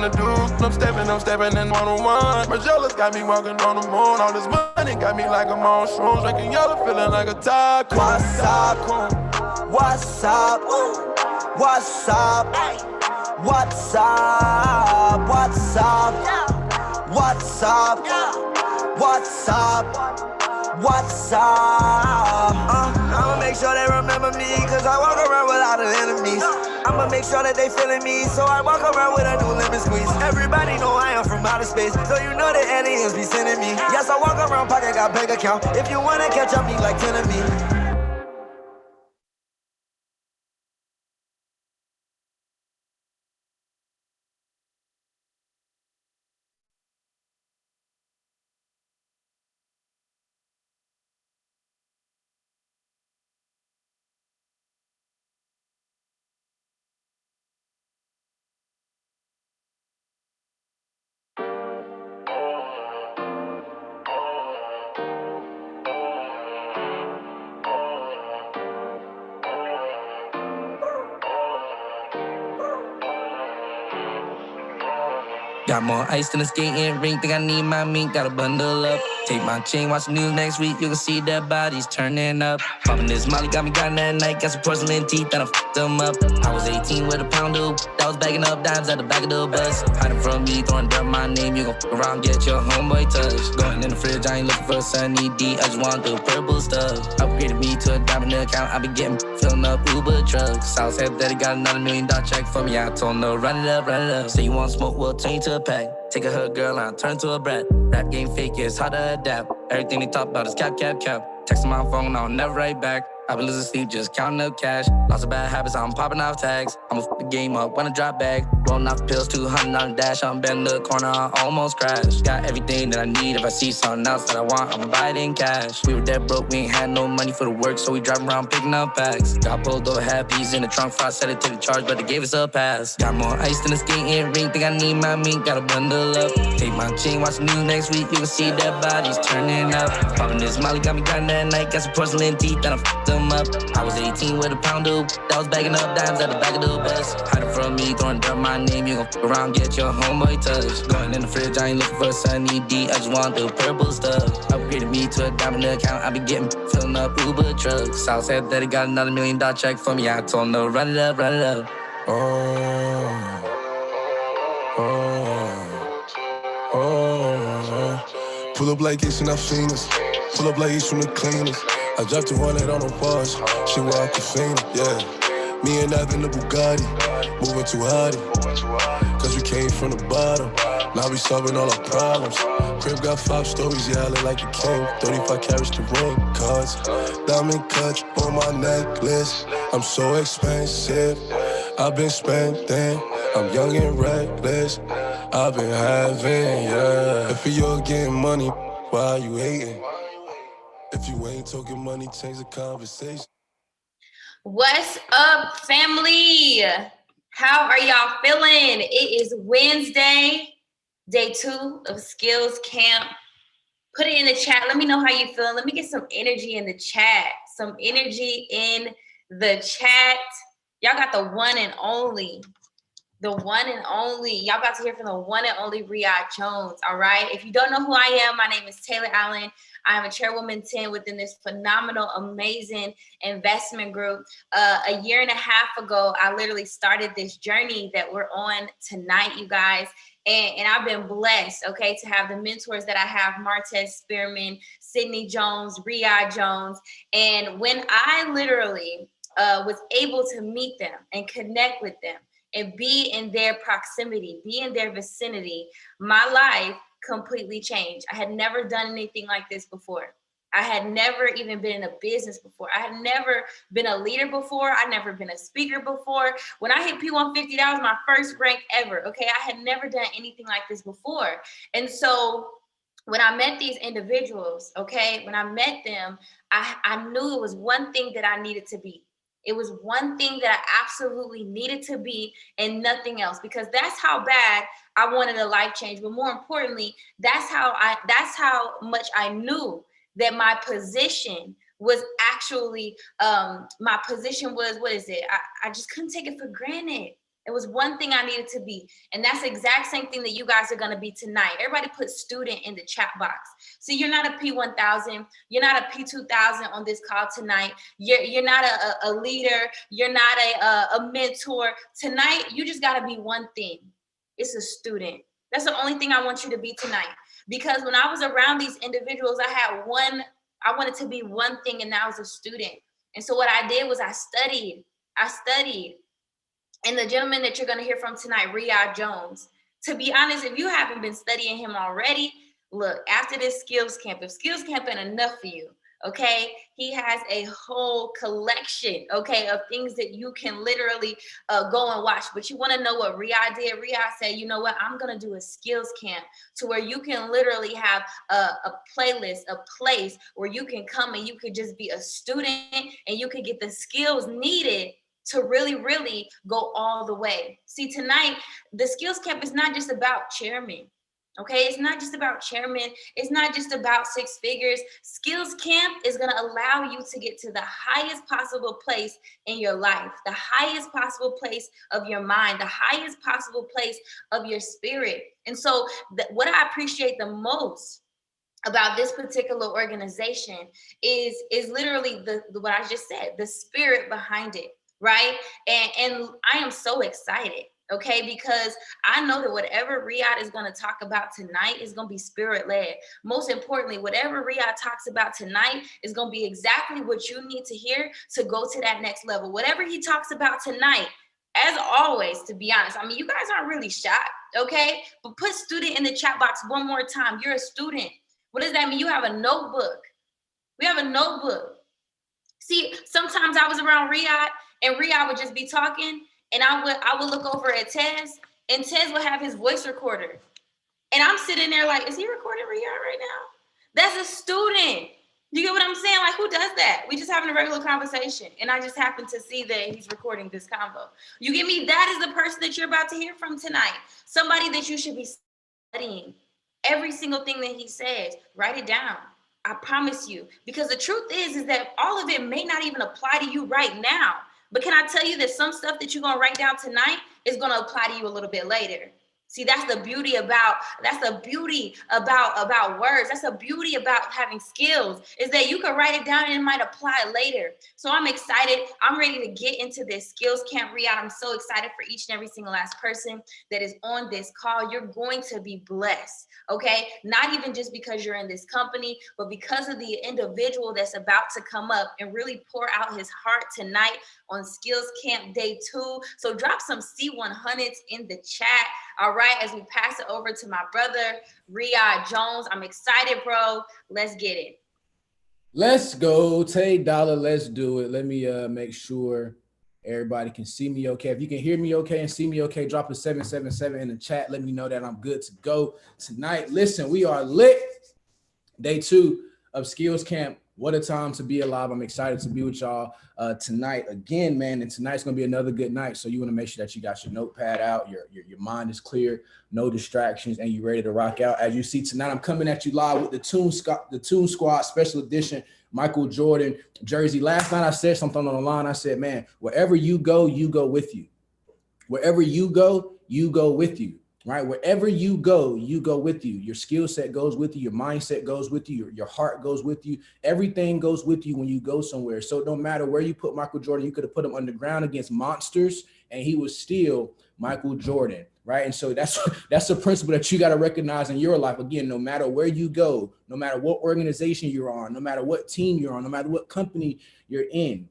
to do. I'm stepping in one-on-one. Margiela's got me walking on the moon. All this money got me like I'm on shrooms. Drinking yellow, feeling like a taco. What's up? What's up? What's up? What's up? What's up? What's up? What's up? What's up? I'ma make sure they remember me, cause I walk around with a lot of enemies. I'ma make sure that they feeling me, so I walk around with a new lemon squeeze. Everybody know I am from outer space, so you know the aliens be sending me. Yes, I walk around pocket, got bank account. If you wanna catch up, me like 10 of me. Got more ice than a skating rink, think I need my mink, gotta bundle up. Take my chain, watch the news next week, you can see their bodies turning up. Poppin' this Molly got me gone that night, got some porcelain teeth and I f***ed them up. I was 18 with a pound of that was bagging up dimes at the back of the bus. Hiding from me, throwing dirt my name, you gon' f*** around, get your homeboy touch. Going in the fridge, I ain't looking for a sunny D, I just want the purple stuff. Upgraded me to a diamond account, I be getting filling up Uber trucks. South said that he got another $1 million check for me, I told him no, run it up, run it up. Say you want smoke, we'll turn you to a pack. Take a hood girl and I turn to a brat. Rap game fake, yeah, it's hard to adapt. Everything they talk about is cap, cap, cap. Texting my phone, I'll never write back. I've been losing sleep, just counting up cash. Lots of bad habits, I'm popping off tags. I'ma f*** the game up when I drop bag. Rolling off pills, 200 on the dash. I'm bending the corner, I almost crashed. Got everything that I need. If I see something else that I want, I'ma buy it in cash. We were dead broke, we ain't had no money for the work, so we driving around picking up packs. Got pulled over, had peas in the trunk, I said it to the charge, but they gave us a pass. Got more ice than a skating rink, think I need my mink, gotta bundle up. Take my chain, watch the news next week, you can see their bodies turning up. Poppin' this Molly got me gone that night, got some porcelain teeth and I f***ed them up. I was 18 with a pound of that was bagging up dimes at the back of the bus. Hiding from me, throwing dirt my name, you gon' f*** around, get your homeboy touch. Going in the fridge, I ain't looking for a sunny D, I just want the purple stuff. Upgraded me to a diamond account, I be getting filling up Uber trucks. South said that he got another $1 million check for me, I told him no, run it up, run it up. Pull up like it's enough scenes. Pull up like it's from the cleaners. I dropped the wallet on the wash. She walk the fiend, yeah. Me and Evan the Bugatti, moving too hardy. Cause we came from the bottom. Now we solving all our problems. Crib got 5 stories, yeah, I look like a king. 35 carats the ring, cards. Diamond cuts on my necklace. I'm so expensive. I've been spending. I'm young and reckless. I've been having, yeah. If you're getting money, why are you hating? If you ain't talking money, change the conversation. What's up, family? How are y'all feeling? It is Wednesday, day 2 of Skills Camp. Put it in the chat. Let me know how you feeling. Let me get some energy in the chat. Some energy in the chat. Y'all got the one and only. The one and only. Y'all about to hear from the one and only Riyad Jones, all right? If you don't know who I am, my name is Taylor Allen. I am a chairwoman 10 within this phenomenal, amazing investment group. A year and a half ago, I literally started this journey that we're on tonight, you guys. And I've been blessed, okay, to have the mentors that I have, Martez Spearman, Sydney Jones, Riyad Jones. And when I literally was able to meet them and connect with them, and be in their proximity, be in their vicinity, my life completely changed. I had never done anything like this before. I had never even been in a business before. I had never been a leader before. I'd never been a speaker before. When I hit P150, that was my first rank ever, okay? I had never done anything like this before. And so when I met these individuals, okay, when I met them, I knew it was one thing that I needed to be. It was one thing that I absolutely needed to be and nothing else, because that's how bad I wanted a life change. But more importantly, that's how much I knew that my position was actually, my position was, what is it? I just couldn't take it for granted. It was one thing I needed to be. And that's the exact same thing that you guys are going to be tonight. Everybody put student in the chat box. See, you're not a P1000. You're not a P2000 on this call tonight. You're not a leader. You're not a mentor. Tonight, you just got to be one thing. It's a student. That's the only thing I want you to be tonight. Because when I was around these individuals, I wanted to be one thing, and that was a student. And so what I did was I studied. And the gentleman that you're going to hear from tonight, Riyad Jones, to be honest, if you haven't been studying him already, look, after this skills camp, if skills camp ain't enough for you, okay, he has a whole collection, okay, of things that you can literally go and watch. But you want to know what Riyad did? Riyad said, you know what, I'm going to do a skills camp to where you can literally have a playlist, a place where you can come and you could just be a student and you could get the skills needed to really, really go all the way. See, tonight, the skills camp is not just about chairman. Okay, it's not just about chairman. It's not just about six figures. Skills camp is going to allow you to get to the highest possible place in your life, the highest possible place of your mind, the highest possible place of your spirit. And so what I appreciate the most about this particular organization is literally what I just said, the spirit behind it. Right. And I am so excited. OK, because I know that whatever Riyad is going to talk about tonight is going to be spirit led. Most importantly, whatever Riyad talks about tonight is going to be exactly what you need to hear to go to that next level. Whatever he talks about tonight, as always, to be honest, I mean, you guys aren't really shocked. OK, but put student in the chat box one more time. You're a student. What does that mean? You have a notebook. We have a notebook. See, sometimes I was around Riyad. And Riyad would just be talking, and I would look over at Tez, and Tez would have his voice recorder. And I'm sitting there like, is he recording Riyad right now? That's a student. You get what I'm saying? Like, who does that? We just having a regular conversation, and I just happen to see that he's recording this convo. You get me? That is the person that you're about to hear from tonight. Somebody that you should be studying. Every single thing that he says, write it down. I promise you. Because the truth is that all of it may not even apply to you right now. But can I tell you that some stuff that you're going to write down tonight is going to apply to you a little bit later? See, that's the beauty about words. That's the beauty about having skills, is that you can write it down and it might apply later. So I'm excited. I'm ready to get into this skills camp, Riyad. I'm so excited for each and every single last person that is on this call. You're going to be blessed, okay? Not even just because you're in this company, but because of the individual that's about to come up and really pour out his heart tonight on Skills Camp Day 2. So drop some C100s in the chat. All right, as we pass it over to my brother, Riyad Jones. I'm excited, bro. Let's get it. Let's go. Tay Dollar, let's do it. Let me make sure everybody can see me okay. If you can hear me okay and see me okay, drop a 777 in the chat. Let me know that I'm good to go tonight. Listen, we are lit. Day 2 of Skills Camp. What a time to be alive. I'm excited to be with y'all tonight again, man. And tonight's going to be another good night. So you want to make sure that you got your notepad out, your mind is clear, no distractions, and you're ready to rock out. As you see tonight, I'm coming at you live with the Toon Squad Special Edition Michael Jordan jersey. Last night I said something on the line. I said, man, wherever you go with you. Wherever you go with you. Right? Wherever you go with you. Your skill set goes with you. Your mindset goes with you. Your heart goes with you. Everything goes with you when you go somewhere. So no matter where you put Michael Jordan, you could have put him underground against monsters and he was still Michael Jordan. Right? And so that's a principle that you got to recognize in your life. Again, no matter where you go, no matter what organization you're on, no matter what team you're on, no matter what company you're in,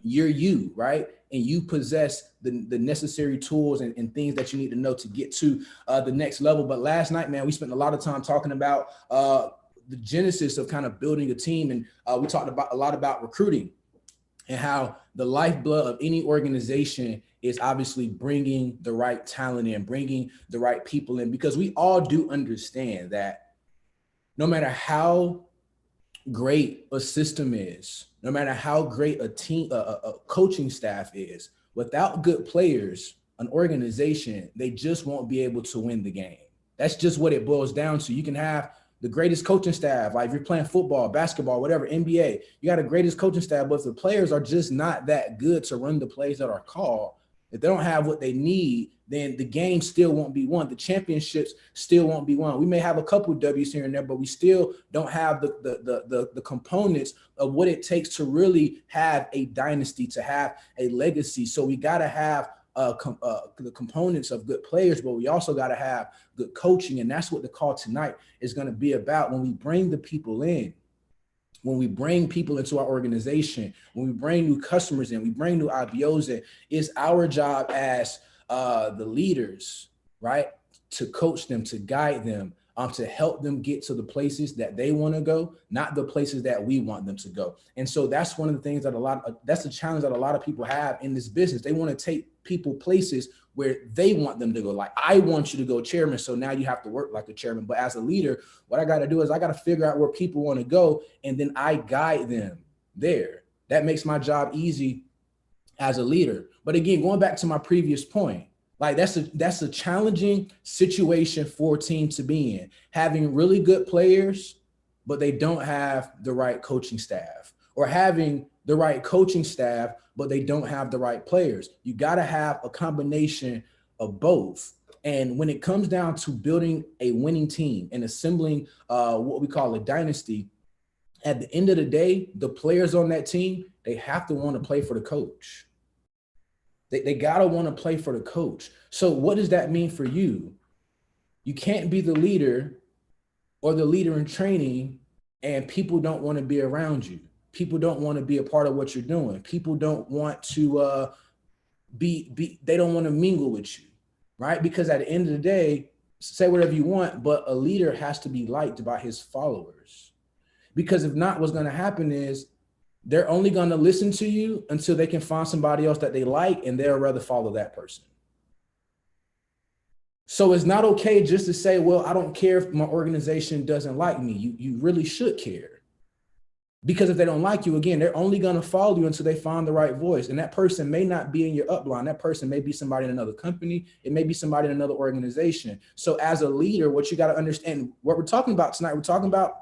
you're you, right? And you possess the necessary tools and things that you need to know to get to the next level. But last night, man, we spent a lot of time talking about the genesis of kind of building a team. And we talked a lot about recruiting and how the lifeblood of any organization is obviously bringing the right talent in, bringing the right people in, because we all do understand that no matter how great a system is, no matter how great a team, a coaching staff is, without good players, an organization, they just won't be able to win the game. That's just what it boils down to. You can have the greatest coaching staff, like if you're playing football, basketball, whatever, NBA, you got the greatest coaching staff, but if the players are just not that good to run the plays that are called, If they don't have what they need, then the game still won't be won. The championships still won't be won. We may have a couple of W's here and there, but we still don't have the components of what it takes to really have a dynasty, to have a legacy. So we got to have the components of good players, but we also got to have good coaching. And that's what the call tonight is going to be about. When we bring the people in, when we bring people into our organization, when we bring new customers in, we bring new IBOs in, it's our job as the leaders, right, to coach them, to guide them, to help them get to the places that they want to go, not the places that we want them to go. And so that's one of the things that that's the challenge that a lot of people have in this business. They want to take people places where they want them to go. Like, I want you to go chairman, so now you have to work like a chairman. But as a leader, what I got to do is I got to figure out where people want to go, and then I guide them there. That makes my job easy as a leader. But again, going back to my previous point, like that's a challenging situation for a team to be in, having really good players, but they don't have the right coaching staff, or having the right coaching staff, but they don't have the right players. You got to have a combination of both. And when it comes down to building a winning team and assembling what we call a dynasty, at the end of the day, the players on that team, they have to want to play for the coach. They got to want to play for the coach. So what does that mean for you? You can't be the leader or the leader in training and people don't want to be around you. People don't want to be a part of what you're doing. People don't want to they don't want to mingle with you, right? Because at the end of the day, say whatever you want, but a leader has to be liked by his followers. Because if not, what's going to happen is they're only going to listen to you until they can find somebody else that they like, and they'll rather follow that person. So it's not okay just to say, well, I don't care if my organization doesn't like me. You really should care. Because if they don't like you, again, they're only going to follow you until they find the right voice. And that person may not be in your upline. That person may be somebody in another company. It may be somebody in another organization. So as a leader, what you got to understand, what we're talking about tonight, we're talking about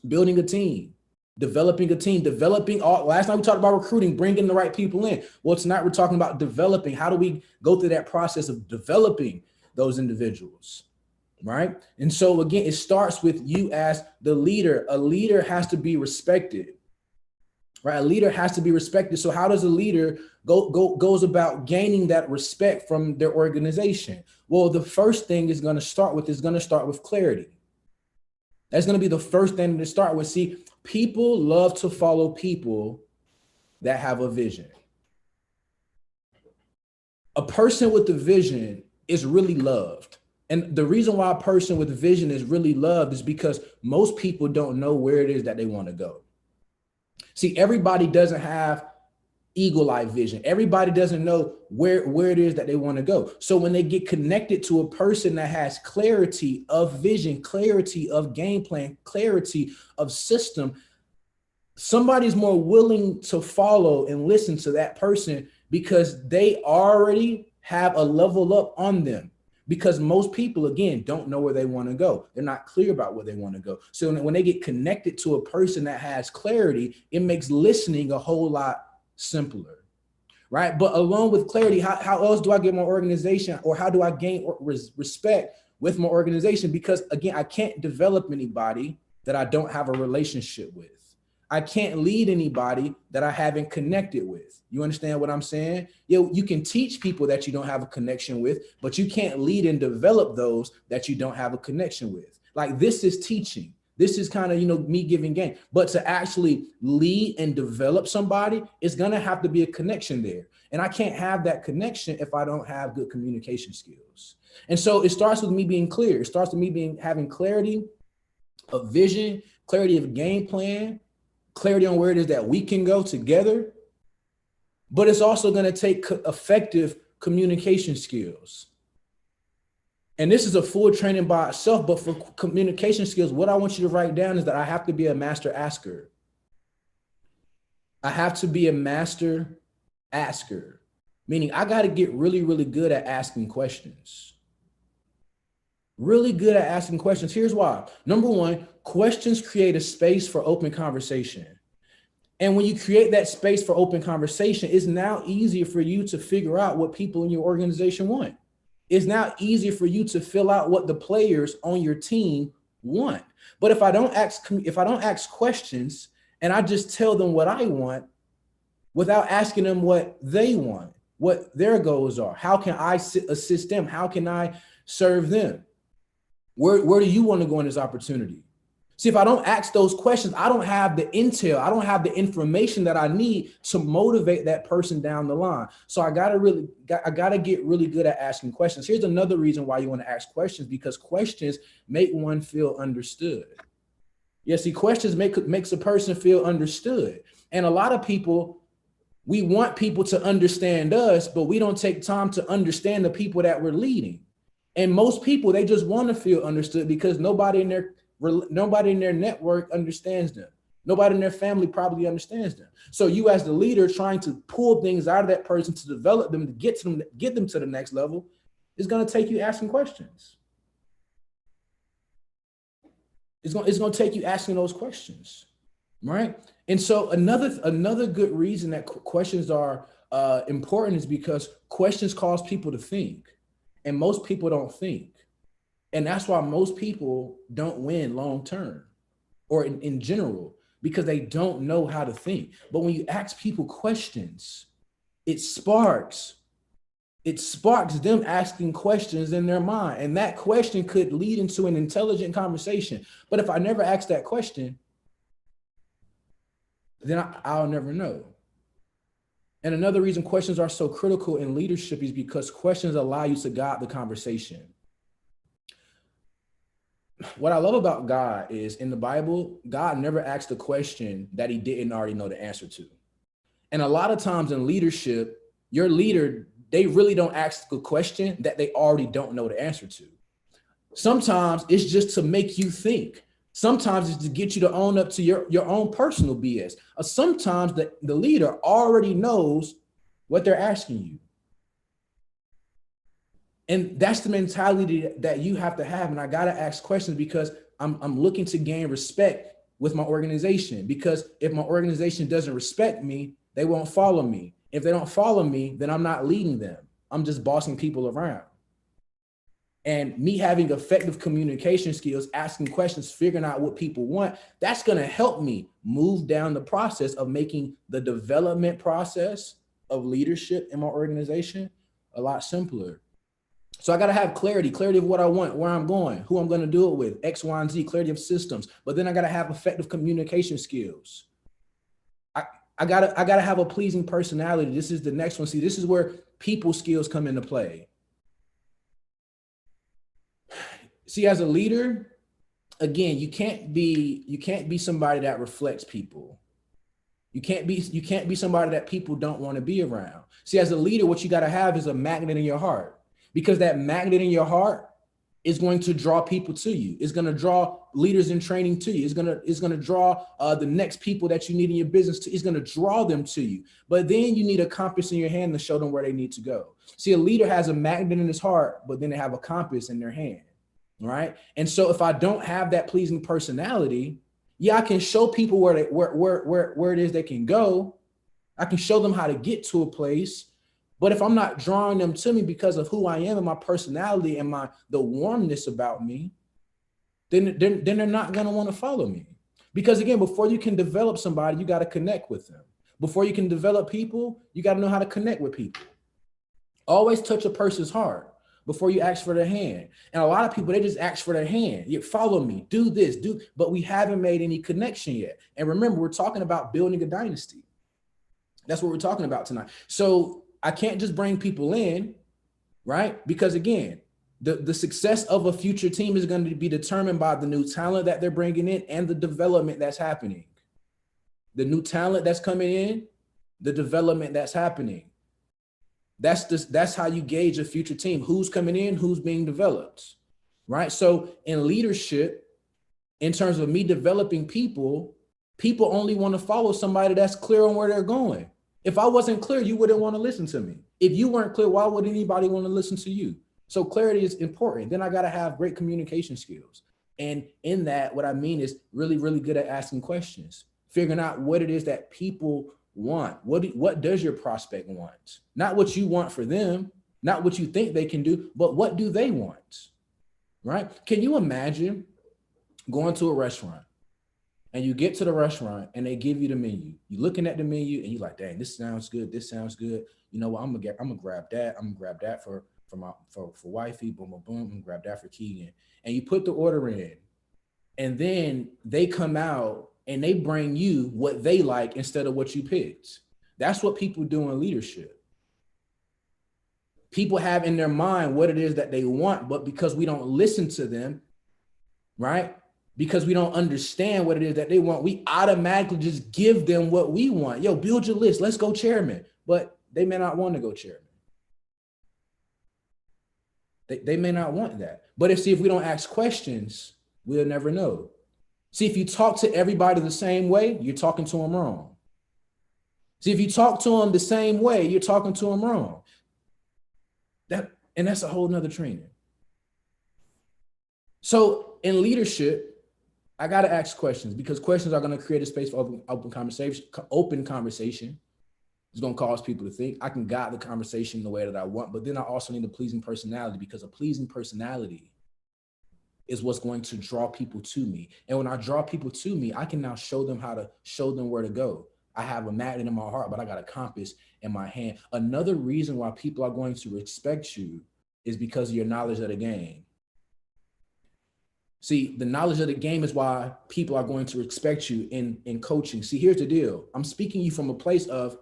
building a team. Developing a team, last night we talked about recruiting, bringing the right people in. Well, tonight we're talking about developing. How do we go through that process of developing those individuals, right? And so again, it starts with you as the leader. A leader has to be respected, right? A leader has to be respected. So how does a leader goes about gaining that respect from their organization? Well, the first thing is going to start with clarity. That's going to be the first thing to start with. See, people love to follow people that have a vision. A person with a vision is really loved. And the reason why a person with a vision is really loved is because most people don't know where it is that they want to go. See, everybody doesn't have eagle-eye vision. Everybody doesn't know where it is that they want to go. So when they get connected to a person that has clarity of vision, clarity of game plan, clarity of system, somebody's more willing to follow and listen to that person because they already have a level up on them. Because most people, again, don't know where they want to go. They're not clear about where they want to go. So when they get connected to a person that has clarity, it makes listening a whole lot simpler, right? But along with clarity, how else do I get my organization, or how do I gain respect with my organization? Because again, I can't develop anybody that I don't have a relationship with. I can't lead anybody that I haven't connected with. You understand what I'm saying? You can teach people that you don't have a connection with, but you can't lead and develop those that you don't have a connection with. Like, this is teaching. This is kind of, me giving game. But to actually lead and develop somebody, it's going to have to be a connection there. And I can't have that connection if I don't have good communication skills. And so it starts with me being clear. It starts with me having clarity of vision, clarity of game plan, clarity on where it is that we can go together. But it's also going to take effective communication skills. And this is a full training by itself, but for communication skills, what I want you to write down is that I have to be a master asker. I have to be a master asker, meaning I got to get really, really good at asking questions. Really good at asking questions. Here's why. Number one, questions create a space for open conversation. And when you create that space for open conversation, it's now easier for you to figure out what people in your organization want. It's now easier for you to fill out what the players on your team want. But if I don't ask questions and I just tell them what I want without asking them what they want, what their goals are, how can I assist them? How can I serve them? Where do you want to go in this opportunity? See, if I don't ask those questions, I don't have the intel, I don't have the information that I need to motivate that person down the line. So I gotta get really good at asking questions. Here's another reason why you want to ask questions, because questions make one feel understood. Yeah, see, questions makes a person feel understood. And a lot of people, we want people to understand us, but we don't take time to understand the people that we're leading. And most people, they just want to feel understood because nobody in their network understands them. Nobody in their family probably understands them. So you as the leader trying to pull things out of that person to develop them, to get them to the next level, is going to take you asking questions. It's going to take you asking those questions, right? And so another good reason that questions are important is because questions cause people to think, and most people don't think. And that's why most people don't win long term or in general, because they don't know how to think. But when you ask people questions, it sparks them asking questions in their mind. And that question could lead into an intelligent conversation. But if I never ask that question, then I'll never know. And another reason questions are so critical in leadership is because questions allow you to guide the conversation. What I love about God is in the Bible, God never asked a question that he didn't already know the answer to. And a lot of times in leadership, your leader, they really don't ask a question that they already don't know the answer to. Sometimes it's just to make you think. Sometimes it's to get you to own up to your own personal BS. Sometimes the leader already knows what they're asking you. And that's the mentality that you have to have. And I got to ask questions because I'm looking to gain respect with my organization. Because if my organization doesn't respect me, they won't follow me. If they don't follow me, then I'm not leading them. I'm just bossing people around. And me having effective communication skills, asking questions, figuring out what people want, that's going to help me move down the process of making the development process of leadership in my organization a lot simpler. So I got to have clarity of what I want, where I'm going, who I'm going to do it with, X, Y, and Z, clarity of systems. But then I got to have effective communication skills. I gotta have a pleasing personality. This is the next one. See, this is where people skills come into play. See, as a leader, again, you can't be somebody that reflects people. You can't be somebody that people don't want to be around. See, as a leader, what you got to have is a magnet in your heart, because that magnet in your heart is going to draw people to you. It's going to draw leaders in training to you. It's going to draw the next people that you need in your business to. It's going to draw them to you. But then you need a compass in your hand to show them where they need to go. See, a leader has a magnet in his heart, but then they have a compass in their hand, right? And so if I don't have that pleasing personality, yeah, I can show people where it is they can go. I can show them how to get to a place. But if I'm not drawing them to me because of who I am and my personality and the warmness about me, then they're not going to want to follow me. Because again, before you can develop somebody, you got to connect with them. Before you can develop people, you got to know how to connect with people. Always touch a person's heart before you ask for their hand. And a lot of people, they just ask for their hand. You follow me, do this, but we haven't made any connection yet. And remember, we're talking about building a dynasty. That's what we're talking about tonight. So I can't just bring people in, right? Because again, the success of a future team is going to be determined by the new talent that they're bringing in and the development that's happening. The new talent that's coming in, the development that's happening. That's how you gauge a future team. Who's coming in, who's being developed, right? So in leadership, in terms of me developing people only want to follow somebody that's clear on where they're going. If I wasn't clear, you wouldn't want to listen to me. If you weren't clear, why would anybody want to listen to you? So clarity is important. Then I got to have great communication skills. And in that, what I mean is really, really good at asking questions. figuring out what it is that people want. What does your prospect want? Not what you want for them, not what you think they can do, but what do they want, right? Can you imagine going to a restaurant and you get to the restaurant and they give you the menu? You're looking at the menu and you're like, dang, this sounds good. This sounds good. You know what? I'm gonna grab that. I'm gonna grab that for wifey. Boom, boom, boom. I'm gonna grab that for Keegan. And you put the order in, and then they come out and they bring you what they like instead of what you picked. That's what people do in leadership. People have in their mind what it is that they want, but because we don't listen to them, right? Because we don't understand what it is that they want, we automatically just give them what we want. Yo, build your list. Let's go chairman. But they may not want to go chairman. They may not want that. But if we don't ask questions, we'll never know. See, if you talk to everybody the same way, you're talking to them wrong. See, if you talk to them the same way, you're talking to them wrong. And that's a whole nother training. So in leadership, I got to ask questions, because questions are going to create a space for open conversation. Open conversation is going to cause people to think. I can guide the conversation the way that I want, but then I also need a pleasing personality, because a pleasing personality is what's going to draw people to me. And when I draw people to me, I can now show them where to go. I have a magnet in my heart, but I got a compass in my hand. Another reason why people are going to respect you is because of your knowledge of the game. See, the knowledge of the game is why people are going to respect you in coaching. See, here's the deal. I'm speaking to you from a place of,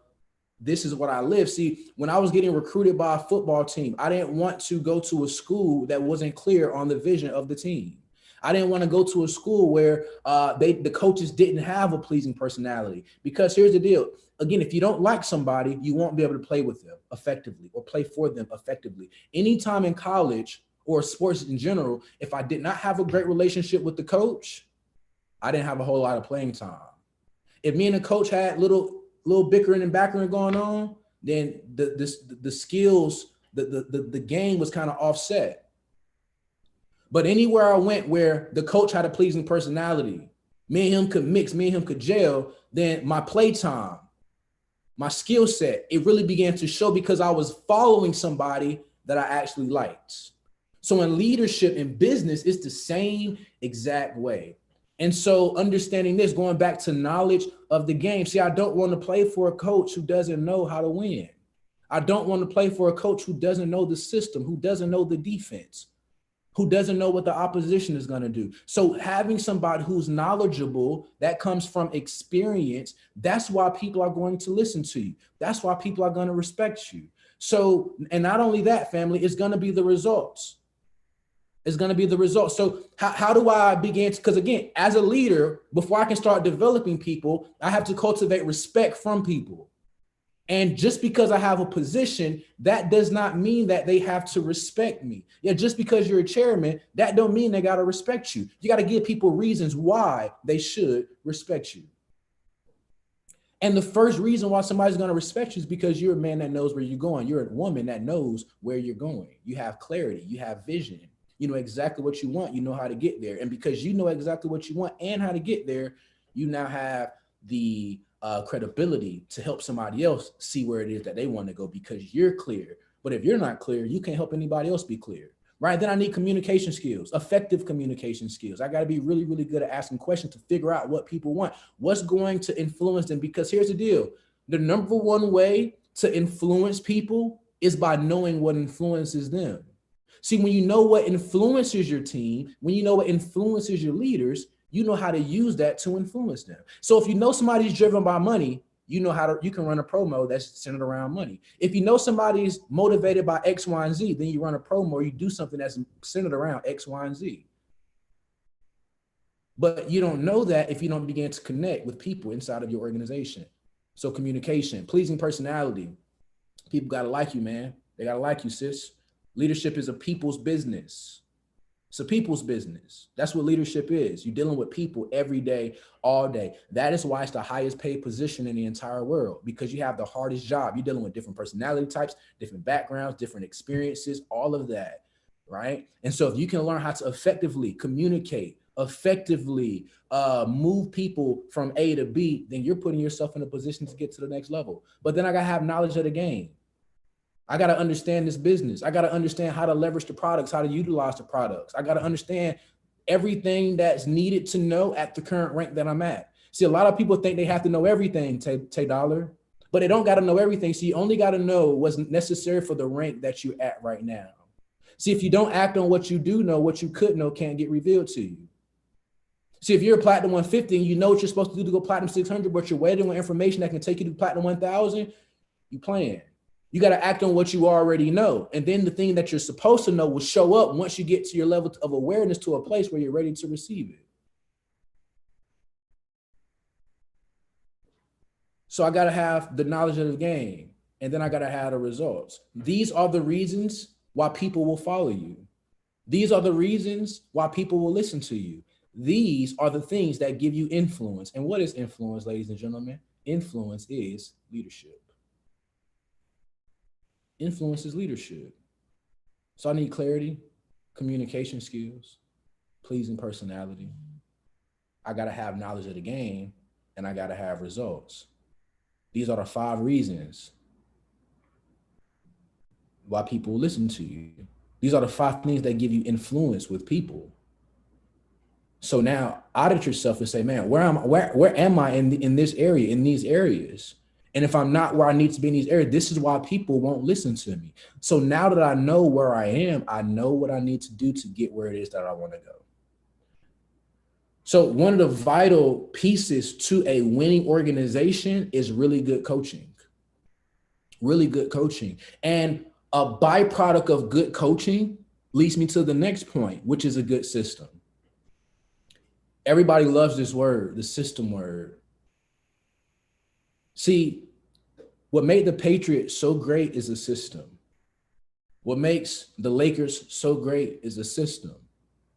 this is what I live. See, when I was getting recruited by a football team, I didn't want to go to a school that wasn't clear on the vision of the team. I didn't want to go to a school where the coaches didn't have a pleasing personality, because here's the deal. Again, if you don't like somebody, you won't be able to play with them effectively or play for them effectively. Anytime in college or sports in general, if I did not have a great relationship with the coach, I didn't have a whole lot of playing time. If me and the coach had little bickering and backering going on, then the skills, the game was kind of offset. But anywhere I went where the coach had a pleasing personality, me and him could mix, me and him could gel, then my play time, my skill set, it really began to show, because I was following somebody that I actually liked. So in leadership and business, it's the same exact way. And so understanding this, going back to knowledge of the game. See, I don't want to play for a coach who doesn't know how to win. I don't want to play for a coach who doesn't know the system, who doesn't know the defense, who doesn't know what the opposition is going to do. So having somebody who's knowledgeable, that comes from experience, that's why people are going to listen to you. That's why people are going to respect you. So, and not only that, family, it's going to be the results. It's going to be the results. So how do I begin to, because again, as a leader, before I can start developing people, I have to cultivate respect from people. And just because I have a position, that does not mean that they have to respect me. Yeah, just because you're a chairman, that don't mean they got to respect you. You got to give people reasons why they should respect you. And the first reason why somebody's going to respect you is because you're a man that knows where you're going. You're a woman that knows where you're going. You have clarity. You have vision. You know exactly what you want. You know how to get there. And because you know exactly what you want and how to get there, you now have the credibility to help somebody else see where it is that they want to go, because you're clear. But if you're not clear, you can't help anybody else be clear, right? Then I need communication skills, effective communication skills. I got to be really, really good at asking questions to figure out what people want, what's going to influence them. Because here's the deal. The number one way to influence people is by knowing what influences them. See, when you know what influences your team, when you know what influences your leaders, you know how to use that to influence them. So if you know somebody's driven by money, you know you can run a promo that's centered around money. If you know somebody's motivated by X, Y, and Z, then you run a promo or you do something that's centered around X, Y, and Z. But you don't know that if you don't begin to connect with people inside of your organization. So communication, pleasing personality. People got to like you, man. They got to like you, sis. Leadership is a people's business. It's a people's business. That's what leadership is. You're dealing with people every day, all day. That is why it's the highest paid position in the entire world, because you have the hardest job. You're dealing with different personality types, different backgrounds, different experiences, all of that, right? And so if you can learn how to effectively communicate, effectively move people from A to B, then you're putting yourself in a position to get to the next level. But then I gotta have knowledge of the game. I gotta understand this business. I gotta understand how to leverage the products, how to utilize the products. I gotta understand everything that's needed to know at the current rank that I'm at. See, a lot of people think they have to know everything, Tay Dollar, but they don't gotta know everything. So you only gotta know what's necessary for the rank that you're at right now. See, if you don't act on what you do know, what you could know can't get revealed to you. See, if you're a platinum 150 and you know what you're supposed to do to go platinum 600, but you're waiting on information that can take you to platinum 1000, you playing. You got to act on what you already know. And then the thing that you're supposed to know will show up once you get to your level of awareness to a place where you're ready to receive it. So I got to have the knowledge of the game, and then I got to have the results. These are the reasons why people will follow you. These are the reasons why people will listen to you. These are the things that give you influence. And what is influence, ladies and gentlemen? Influence is leadership. Influence is leadership. So I need clarity, communication skills, pleasing personality. I got to have knowledge of the game, and I got to have results. These are the 5 reasons why people will listen to you. These are the 5 things that give you influence with people. So now audit yourself and say, man, where am I in this area, in these areas? And if I'm not where I need to be in these areas, this is why people won't listen to me. So now that I know where I am, I know what I need to do to get where it is that I want to go. So one of the vital pieces to a winning organization is really good coaching. Really good coaching. And a byproduct of good coaching leads me to the next point, which is a good system. Everybody loves this word, the system word. See, what made the Patriots so great is a system. What makes the Lakers so great is a system.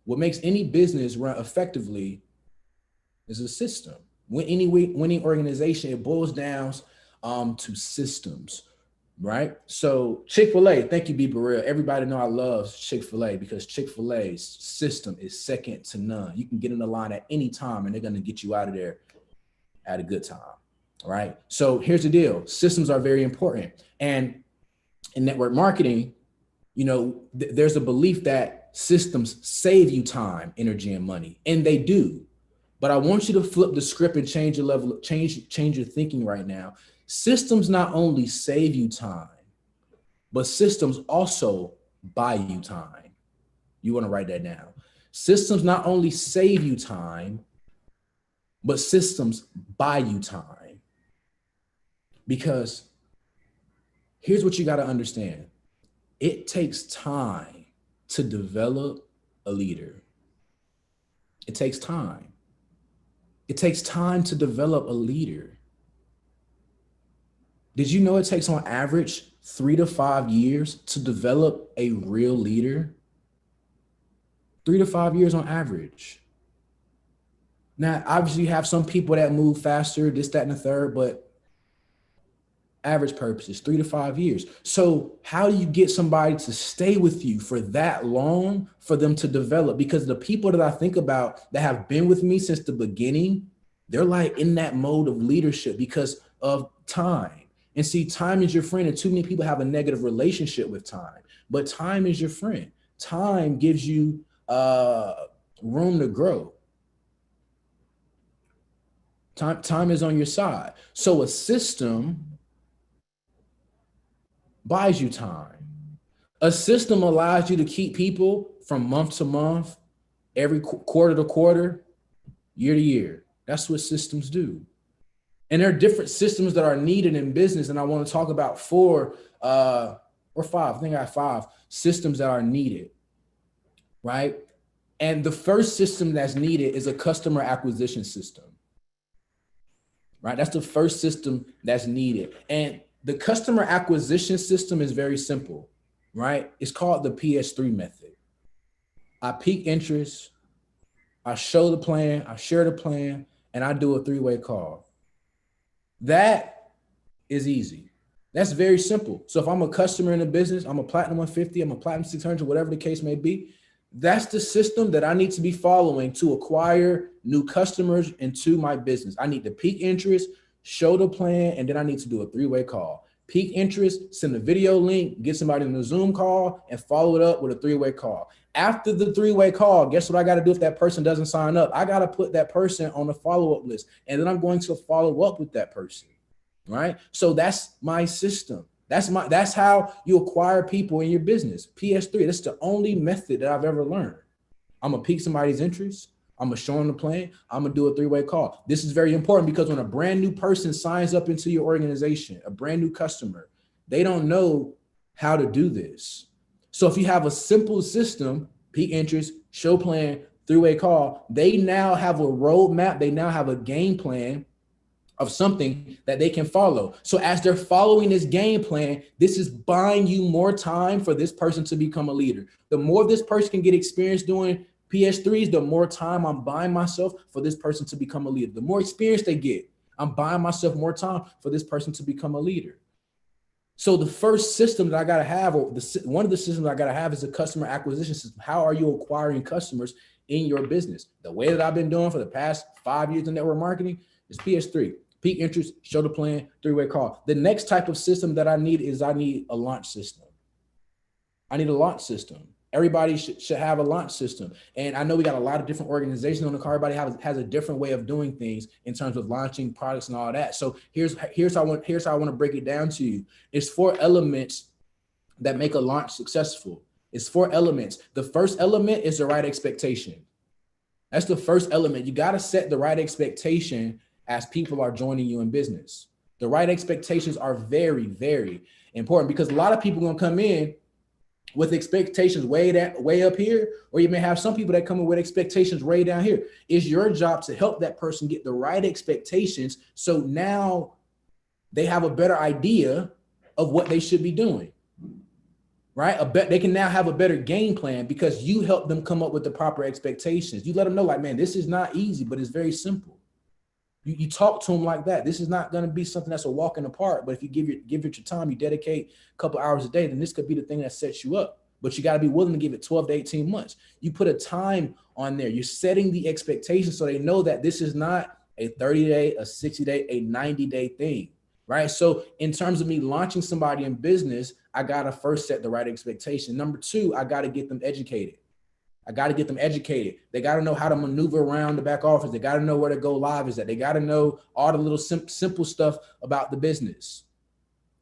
What makes any business run effectively is a system. When any winning organization, it boils down to systems, right? So Chick-fil-A, thank you, B. Burrell. Everybody know I love Chick-fil-A because Chick-fil-A's system is second to none. You can get in the line at any time and they're going to get you out of there at a good time, right? So here's the deal. Systems are very important. And in network marketing, you know, there's a belief that systems save you time, energy, and money, and they do. But I want you to flip the script and change your level, change your thinking right now. Systems not only save you time, but systems also buy you time. You want to write that down. Systems not only save you time, but systems buy you time. Because here's what you got to understand. It takes time to develop a leader. It takes time. It takes time to develop a leader. Did you know it takes on average 3 to 5 years to develop a real leader? 3 to 5 years on average. Now, obviously you have some people that move faster, this, that, and the third, but average purposes, 3 to 5 years. So how do you get somebody to stay with you for that long for them to develop? Because the people that I think about that have been with me since the beginning, they're like in that mode of leadership because of time. And see, time is your friend, and too many people have a negative relationship with time, but time is your friend. Time gives you room to grow. Time is on your side. So a system buys you time. A system allows you to keep people from month to month, every quarter to quarter, year to year. That's what systems do. And there are different systems that are needed in business. And I want to talk about 4 or 5, I think I have 5 systems that are needed, right? And the first system that's needed is a customer acquisition system, right? That's the first system that's needed. And the customer acquisition system is very simple, right? It's called the PS3 method. I pique interest, I show the plan, I share the plan, and I do a 3-way call. That is easy. That's very simple. So if I'm a customer in a business, I'm a platinum 150, I'm a platinum 600, whatever the case may be, That's the system that I need to be following to acquire new customers into my business. I need to peak interest, show the plan, and then I need to do a 3-way call. Peak interest, send a video link, get somebody in the Zoom call, and follow it up with a 3-way call. After the 3-way call, guess what I got to do if that person doesn't sign up? I got to put that person on the follow-up list, and then I'm going to follow up with that person, right? So that's my system. That's how you acquire people in your business. PS3, that's the only method that I've ever learned. I'm gonna pique somebody's interest. I'm gonna show them the plan. I'm gonna do a 3-way call. This is very important because when a brand new person signs up into your organization, a brand new customer, they don't know how to do this. So if you have a simple system, peak interest, show plan, 3-way call, they now have a roadmap. They now have a game plan of something that they can follow. So as they're following this game plan, this is buying you more time for this person to become a leader. The more this person can get experience doing PS3s, the more time I'm buying myself for this person to become a leader. The more experience they get, I'm buying myself more time for this person to become a leader. So the first system that I gotta have, or one of the systems I gotta have is a customer acquisition system. How are you acquiring customers in your business? The way that I've been doing for the past 5 years in network marketing is PS3. Peak interest, show the plan, 3-way call. The next type of system that I need is I need a launch system. I need a launch system. Everybody should have a launch system. And I know we got a lot of different organizations on the call. Everybody has a different way of doing things in terms of launching products and all that. So here's how I want to break it down to you. It's 4 elements that make a launch successful. It's 4 elements. The first element is the right expectation. That's the first element. You got to set the right expectation as people are joining you in business. The right expectations are very, very important because a lot of people gonna come in with expectations way up here, or you may have some people that come in with expectations way down here. It's your job to help that person get the right expectations so now they have a better idea of what they should be doing, right? They can now have a better game plan because you help them come up with the proper expectations. You let them know like, man, this is not easy, but it's very simple. You talk to them like that. This is not going to be something that's a walk in the park, but if you give it your time, you dedicate a couple hours a day, then this could be the thing that sets you up. But you got to be willing to give it 12 to 18 months. You put a time on there. You're setting the expectations so they know that this is not a 30-day, a 60-day, a 90-day thing, right? So in terms of me launching somebody in business, I got to first set the right expectation. Number 2, I got to get them educated. They got to know how to maneuver around the back office. They got to know where to go live is at. They got to know all the little simple stuff about the business,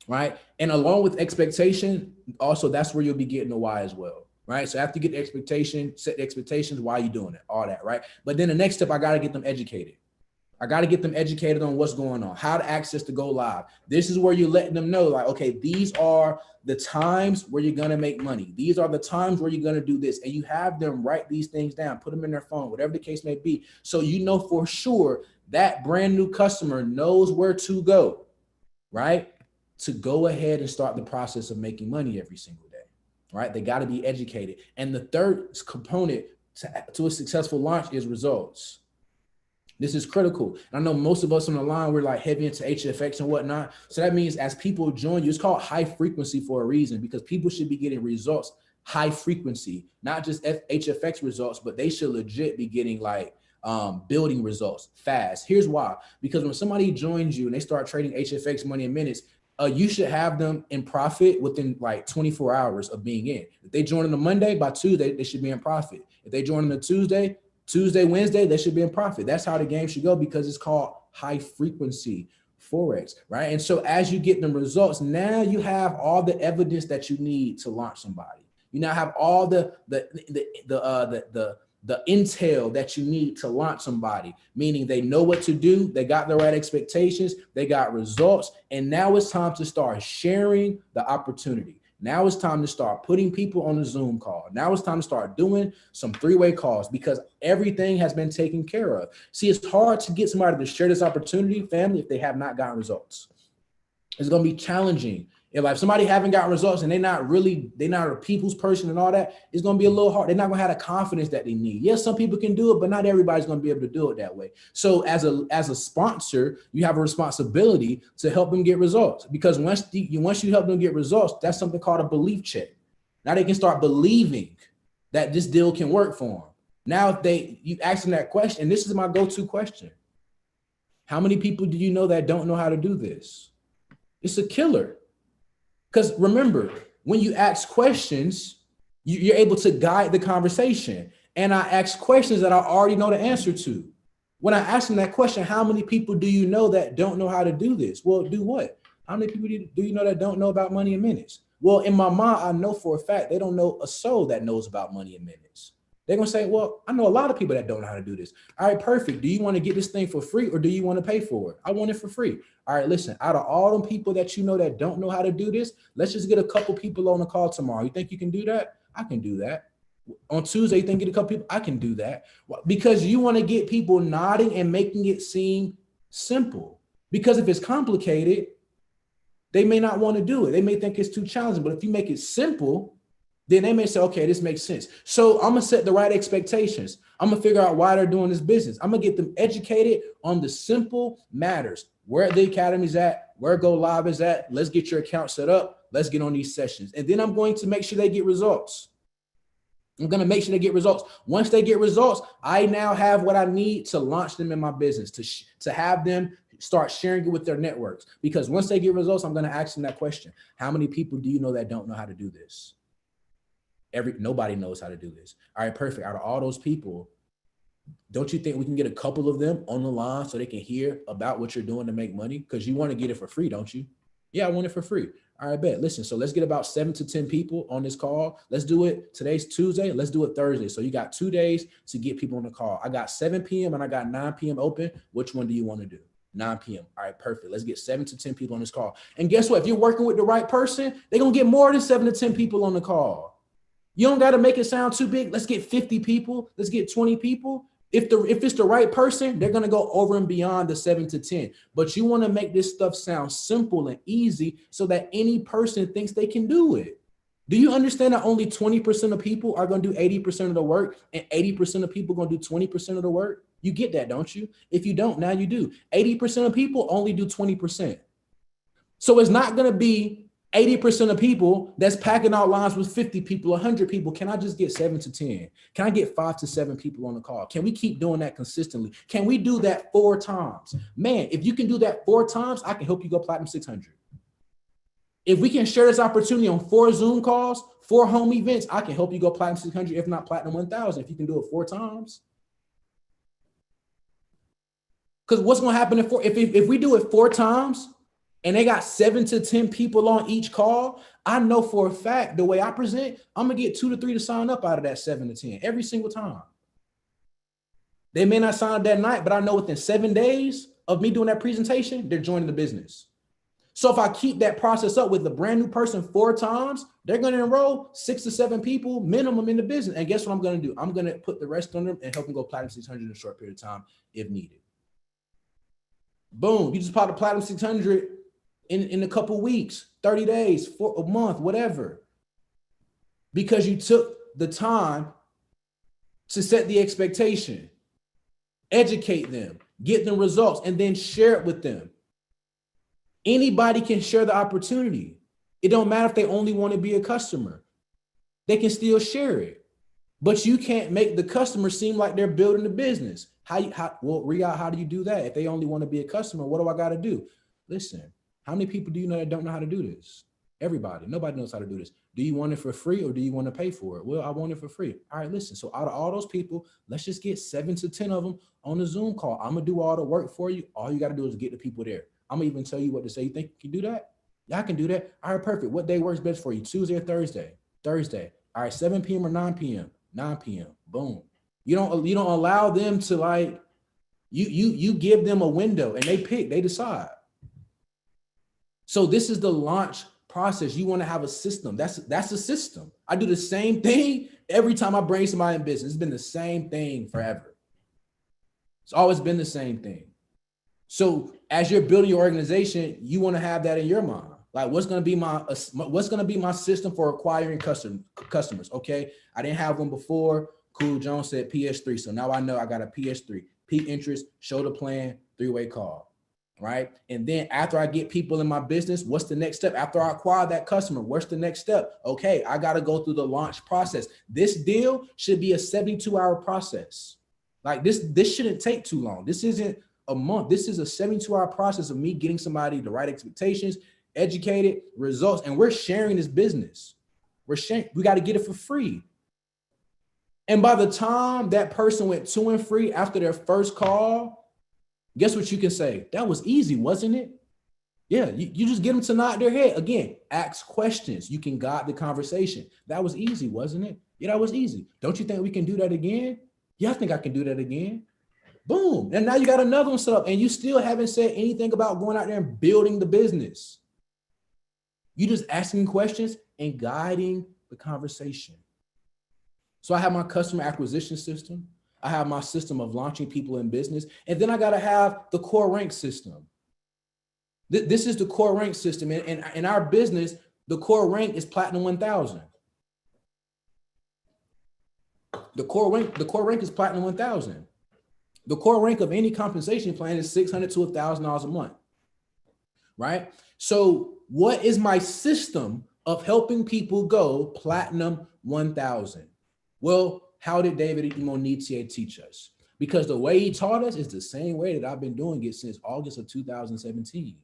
right? And along with expectation, also that's where you'll be getting the why as well, right? So after you get the expectation, set the expectations, why are you doing it? All that, right? But then the next step, I got to get them educated. I got to get them educated on what's going on, how to access to go live. This is where you're letting them know, like, okay, these are the times where you're going to make money. These are the times where you're going to do this. And you have them write these things down, put them in their phone, whatever the case may be. So you know for sure that brand new customer knows where to go, right? To go ahead and start the process of making money every single day, right? They got to be educated. And the third component to a successful launch is results. This is critical. And I know most of us on the line, we're like heavy into HFX and whatnot. So that means as people join you, it's called high frequency for a reason, because people should be getting results, high frequency, not just HFX results, but they should legit be getting like building results fast. Here's why. Because when somebody joins you and they start trading HFX money in minutes, you should have them in profit within like 24 hours of being in. If they join on a Monday, by Tuesday, they should be in profit. If they join on a Tuesday, Wednesday, they should be in profit. That's how the game should go, because it's called high frequency Forex, right? And so as you get them results, now you have all the evidence that you need to launch somebody. You now have all the intel that you need to launch somebody, meaning they know what to do, they got the right expectations, they got results, and now it's time to start sharing the opportunity. Now it's time to start putting people on the Zoom call. Now it's time to start doing some 3-way calls, because everything has been taken care of. See, it's hard to get somebody to share this opportunity, family, if they have not gotten results. It's going to be challenging. If somebody haven't got results and they're not a people's person and all that, it's going to be a little hard. They're not going to have the confidence that they need. Yes, some people can do it, but not everybody's going to be able to do it that way. So as a sponsor, you have a responsibility to help them get results, because once you help them get results, that's something called a belief check. Now they can start believing that this deal can work for them. Now, if you ask them that question, and this is my go-to question. How many people do you know that don't know how to do this? It's a killer. Because remember, when you ask questions, you're able to guide the conversation. And I ask questions that I already know the answer to. When I ask them that question, how many people do you know that don't know how to do this? Well, do what? How many people do you know that don't know about money in minutes? Well, in my mind, I know for a fact they don't know a soul that knows about money in minutes. They're going to say, well, I know a lot of people that don't know how to do this. All right, perfect. Do you want to get this thing for free or do you want to pay for it? I want it for free. All right, listen, out of all them people that you know that don't know how to do this, let's just get a couple people on the call tomorrow. You think you can do that? I can do that. On Tuesday, you think get a couple people? I can do that. Because you want to get people nodding and making it seem simple. Because if it's complicated, they may not want to do it. They may think it's too challenging. But if you make it simple, then they may say, okay, this makes sense. So I'm going to set the right expectations. I'm going to figure out why they're doing this business. I'm going to get them educated on the simple matters. Where the academy's at, where Go Live is at. Let's get your account set up. Let's get on these sessions. And then I'm going to make sure they get results. I'm going to make sure they get results. Once they get results, I now have what I need to launch them in my business, to have them start sharing it with their networks. Because once they get results, I'm going to ask them that question. How many people do you know that don't know how to do this? Nobody knows how to do this. All right, perfect. Out of all those people, don't you think we can get a couple of them on the line so they can hear about what you're doing to make money? Because you want to get it for free, don't you? Yeah, I want it for free. All right, bet. Listen, so let's get about 7 to 10 people on this call. Let's do it. Today's Tuesday. Let's do it Thursday. So you got 2 days to get people on the call. I got 7 p.m. and I got 9 p.m. open. Which one do you want to do? 9 p.m. All right, perfect. Let's get 7 to 10 people on this call. And guess what? If you're working with the right person, they're going to get more than 7 to 10 people on the call. You don't got to make it sound too big. Let's get 50 people. Let's get 20 people. If it's the right person, they're going to go over and beyond the 7 to 10. But you want to make this stuff sound simple and easy so that any person thinks they can do it. Do you understand that only 20% of people are going to do 80% of the work and 80% of people are going to do 20% of the work? You get that, don't you? If you don't, now you do. 80% of people only do 20%. So it's not going to be 80% of people that's packing out lines with 50 people, 100 people. Can I just get 7 to 10? Can I get 5 to 7 people on the call? Can we keep doing that consistently? Can we do that 4 times? Man, if you can do that 4 times, I can help you go Platinum 600. If we can share this opportunity on 4 Zoom calls, 4 home events, I can help you go Platinum 600, if not Platinum 1000, if you can do it 4 times. Because what's going to happen if we do it 4 times, and they got 7 to 10 people on each call, I know for a fact the way I present, I'm going to get 2 to 3 to sign up out of that 7 to 10 every single time. They may not sign up that night, but I know within 7 days of me doing that presentation, they're joining the business. So if I keep that process up with a brand new person 4 times, they're going to enroll 6 to 7 people minimum in the business. And guess what I'm going to do? I'm going to put the rest on them and help them go Platinum 600 in a short period of time if needed. Boom. You just popped a Platinum 600 in a couple weeks, 30 days, for a month, whatever. Because you took the time to set the expectation, educate them, get them results, and then share it with them. Anybody can share the opportunity. It don't matter if they only want to be a customer. They can still share it. But you can't make the customer seem like they're building the business. Well, Riyadh, how do you do that? If they only want to be a customer, what do I got to do? Listen, how many people do you know that don't know how to do this? Everybody. Nobody knows how to do this. Do you want it for free or do you want to pay for it? Well, I want it for free. All right, listen. So out of all those people, let's just get 7 to 10 of them on the Zoom call. I'm going to do all the work for you. All you got to do is get the people there. I'm going to even tell you what to say. You think you can do that? Yeah, I can do that. All right, perfect. What day works best for you? Tuesday or Thursday? Thursday. All right, 7 p.m. or 9 p.m.? 9 p.m. Boom. You don't allow them to like, you give them a window and they pick, they decide. So this is the launch process. You want to have a system. That's a system. I do the same thing every time I bring somebody in business. It's been the same thing forever. It's always been the same thing. So as you're building your organization, you want to have that in your mind. Like, what's going to be my system for acquiring customers? Okay, I didn't have one before. Cool. Jones said PS3, so now I know I got a PS3. Peak interest, show the plan, 3-way call. right? And then after I get people in my business, what's the next step? After I acquire that customer, what's the next step? Okay, I got to go through the launch process. This deal should be a 72-hour process. Like this shouldn't take too long. This isn't a month. This is a 72-hour process of me getting somebody the right expectations, educated, results, and we're sharing this business. We're sharing. We got to get it for free. And by the time that person went to and free after their first call, guess what you can say? That was easy, wasn't it? Yeah, you just get them to nod their head. Again, ask questions. You can guide the conversation. That was easy, wasn't it? Yeah, that was easy. Don't you think we can do that again? Yeah, I think I can do that again. Boom. And now you got another one set up and you still haven't said anything about going out there and building the business. You just asking questions and guiding the conversation. So I have my customer acquisition system. I have my system of launching people in business. And then I got to have the core rank system. This is the core rank system. And in our business, the core rank is Platinum 1000. The core rank is Platinum 1000. The core rank of any compensation plan is $600 to $1,000 a month, right? So what is my system of helping people go Platinum 1000? Well, how did David Imonitie teach us? Because the way he taught us is the same way that I've been doing it since August of 2017.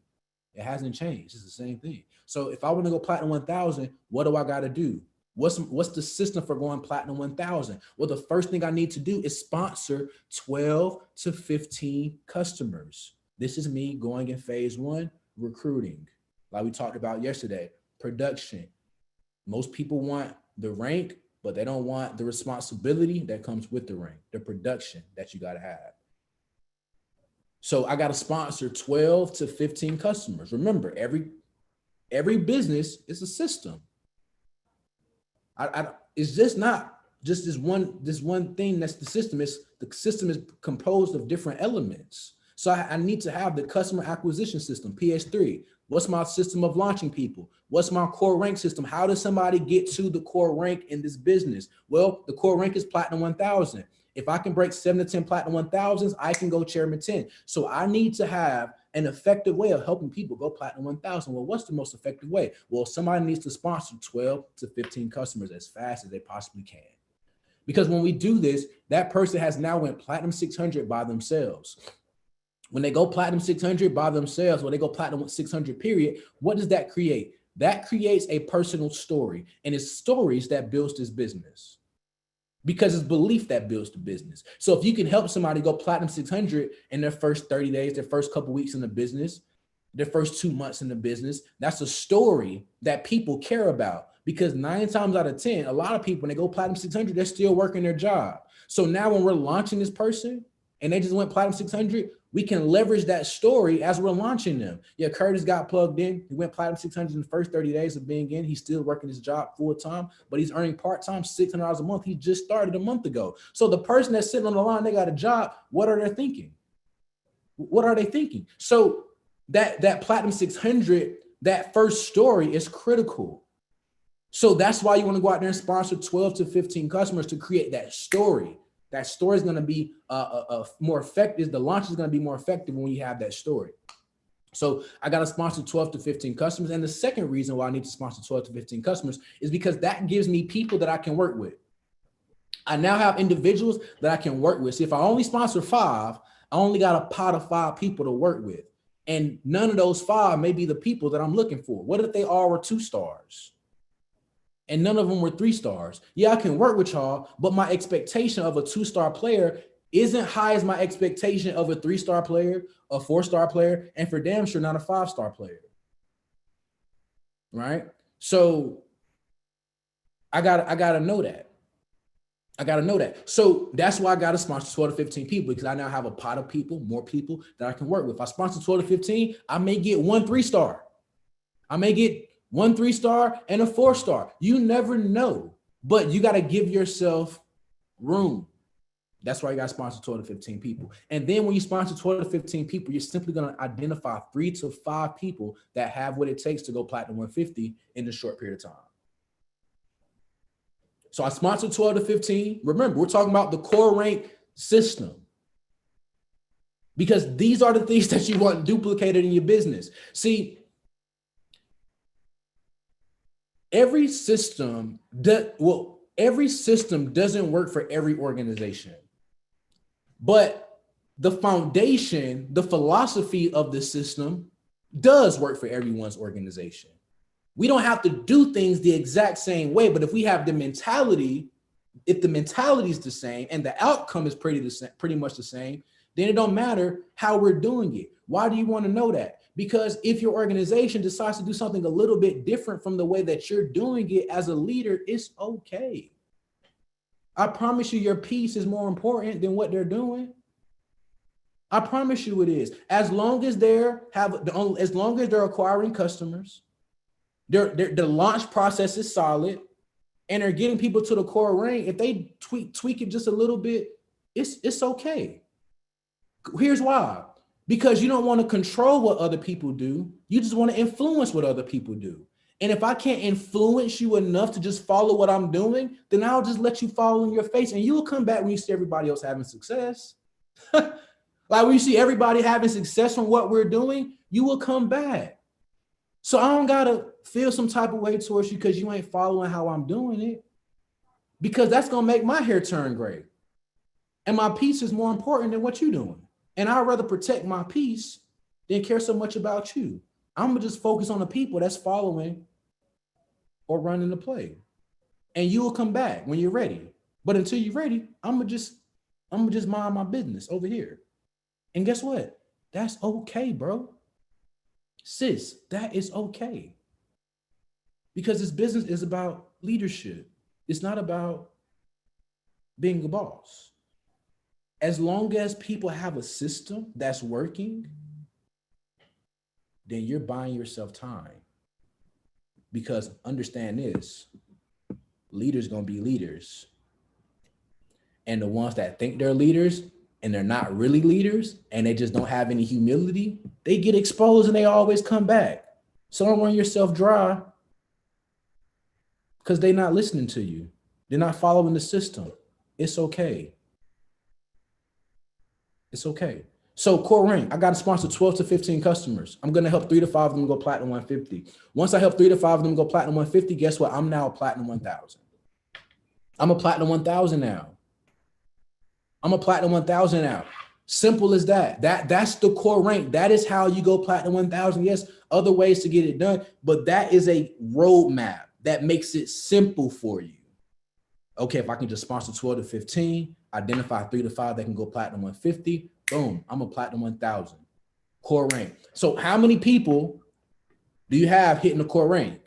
It hasn't changed. It's the same thing. So if I want to go Platinum 1000, what do I got to do? What's the system for going Platinum 1000? Well, the first thing I need to do is sponsor 12 to 15 customers. This is me going in phase one, recruiting. Like we talked about yesterday, production. Most people want the rank, but they don't want the responsibility that comes with the rank, the production that you got to have. So I got to sponsor 12 to 15 customers. Remember, every business is a system. It's just not just this one thing that's the system. The system is composed of different elements. So I need to have the customer acquisition system, PS3. What's my system of launching people? What's my core rank system? How does somebody get to the core rank in this business? Well, the core rank is Platinum 1000. If I can break 7 to 10 Platinum 1000s, I can go Chairman 10. So I need to have an effective way of helping people go Platinum 1000. Well, what's the most effective way? Well, somebody needs to sponsor 12 to 15 customers as fast as they possibly can. Because when we do this, that person has now went Platinum 600 by themselves. When they go Platinum 600 by themselves, or they go Platinum 600 period, what does that create? That creates a personal story, and it's stories that builds this business. Because it's belief that builds the business. So if you can help somebody go Platinum 600 in their first 30 days, their first couple weeks in the business, their first 2 months in the business, that's a story that people care about. Because 9 times out of 10, a lot of people, when they go Platinum 600, they're still working their job. So now when we're launching this person and they just went Platinum 600, we can leverage that story as we're launching them. Yeah, Curtis got plugged in. He went Platinum 600 in the first 30 days of being in. He's still working his job full time, but he's earning part-time $600 a month. He just started a month ago. So the person that's sitting on the line, they got a job. What are they thinking? What are they thinking? So that Platinum 600, that first story is critical. So that's why you want to go out there and sponsor 12 to 15 customers to create that story. That story is going to be more effective. The launch is going to be more effective when you have that story. So I got to sponsor 12 to 15 customers. And the second reason why I need to sponsor 12 to 15 customers is because that gives me people that I can work with. I now have individuals that I can work with. See, if I only sponsor 5, I only got a pot of 5 people to work with. And none of those 5 may be the people that I'm looking for. What if they all were 2 stars? And none of them were 3 stars. Yeah, I can work with y'all, but my expectation of a 2-star player isn't high as my expectation of a 3-star player, a 4-star player, and for damn sure not a 5-star player. Right? So I gotta know that. I gotta know that. So that's why I gotta sponsor 12 to 15 people, because I now have a pot of people, more people that I can work with. If I sponsor 12 to 15, I may get 1 3-star. I may get 1 3-star and a 4-star. You never know, but you got to give yourself room. That's why you got to sponsor 12 to 15 people. And then when you sponsor 12 to 15 people, you're simply going to identify 3 to 5 people that have what it takes to go Platinum 150 in a short period of time. So I sponsored 12 to 15. Remember, we're talking about the core rank system. because these are the things that you want duplicated in your business. See, every system doesn't work for every organization, but the foundation, the philosophy of the system does work for everyone's organization. We don't have to do things the exact same way, but if we have the mentality, if the mentality is the same and the outcome is pretty much the same, then it don't matter how we're doing it. Why do you want to know that? Because if your organization decides to do something a little bit different from the way that you're doing it as a leader, it's okay. I promise you, your peace is more important than what they're doing. I promise you it is. As long as they're acquiring customers, the launch process is solid, and they're getting people to the core ring, if they tweak it just a little bit, it's okay. Here's why. Because you don't want to control what other people do. You just want to influence what other people do. And if I can't influence you enough to just follow what I'm doing, then I'll just let you fall in your face, and you will come back when you see everybody else having success. Like when you see everybody having success from what we're doing, you will come back. So I don't gotta feel some type of way towards you because you ain't following how I'm doing it, because that's gonna make my hair turn gray. And my peace is more important than what you're doing. And I'd rather protect my peace than care so much about you. I'm gonna just focus on the people that's following or running the play. And you will come back when you're ready. But until you're ready, I'm gonna just mind my business over here. And guess what? That's okay, bro. Sis, that is okay. Because this business is about leadership. It's not about being a boss. As long as people have a system that's working, then you're buying yourself time. Because understand this, leaders gonna be leaders. And the ones that think they're leaders and they're not really leaders and they just don't have any humility, they get exposed and they always come back. So don't run yourself dry because they're not listening to you. They're not following the system. It's okay. It's okay. So Core Ring, I got to sponsor 12 to 15 customers. I'm going to help 3 to 5 of them go platinum 150. Once I help 3 to 5 of them go platinum 150, guess what? I'm now a platinum 1000. I'm a platinum 1000 now. I'm a platinum 1000 now. Simple as that. That's the core rank. That is how you go platinum 1000. Yes, other ways to get it done, but that is a roadmap that makes it simple for you. Okay, if I can just sponsor 12 to 15, identify 3 to 5 that can go platinum 150, boom, I'm a platinum 1000. Core rank. So how many people do you have hitting the core rank?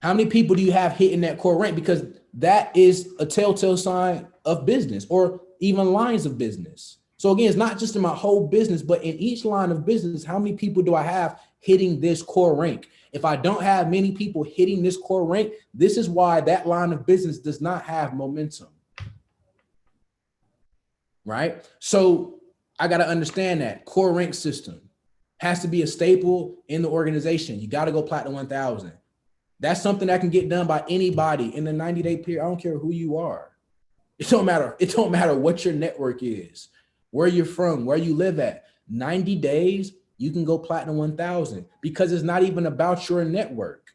How many people do you have hitting that core rank? Because that is a telltale sign of business or even lines of business. So again, it's not just in my whole business, but in each line of business, how many people do I have hitting this core rank? If I don't have many people hitting this core rank, this is why that line of business does not have momentum. Right? So I got to understand that core rank system has to be a staple in the organization. You got to go platinum 1000. That's something that can get done by anybody in the 90-day period. I don't care who you are. It don't matter. It don't matter what your network is, where you're from, where you live at. 90 days, you can go platinum 1000 because it's not even about your network.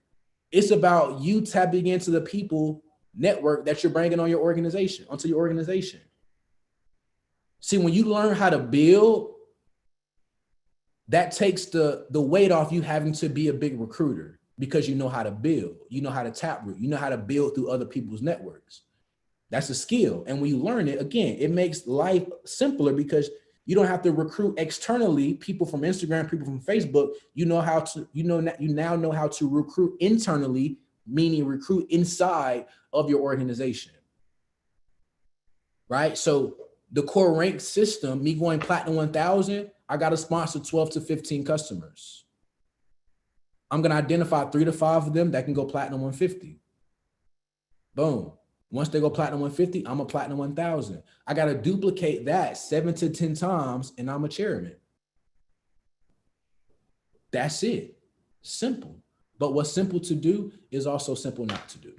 It's about you tapping into the people network that you're bringing on your organization, onto your organization. See, when you learn how to build, that takes the weight off you having to be a big recruiter because you know how to build, you know how to taproot, you know how to build through other people's networks. That's a skill. And when you learn it, again, it makes life simpler because you don't have to recruit externally people from Instagram, people from Facebook. You now know how to recruit internally, meaning recruit inside of your organization. Right? So the core rank system, me going platinum 1000, I got to sponsor 12 to 15 customers. I'm going to identify 3 to 5 of them that can go platinum 150. Boom. Once they go platinum 150, I'm a platinum 1000. I got to duplicate that 7 to 10 times and I'm a chairman. That's it. Simple. But what's simple to do is also simple not to do.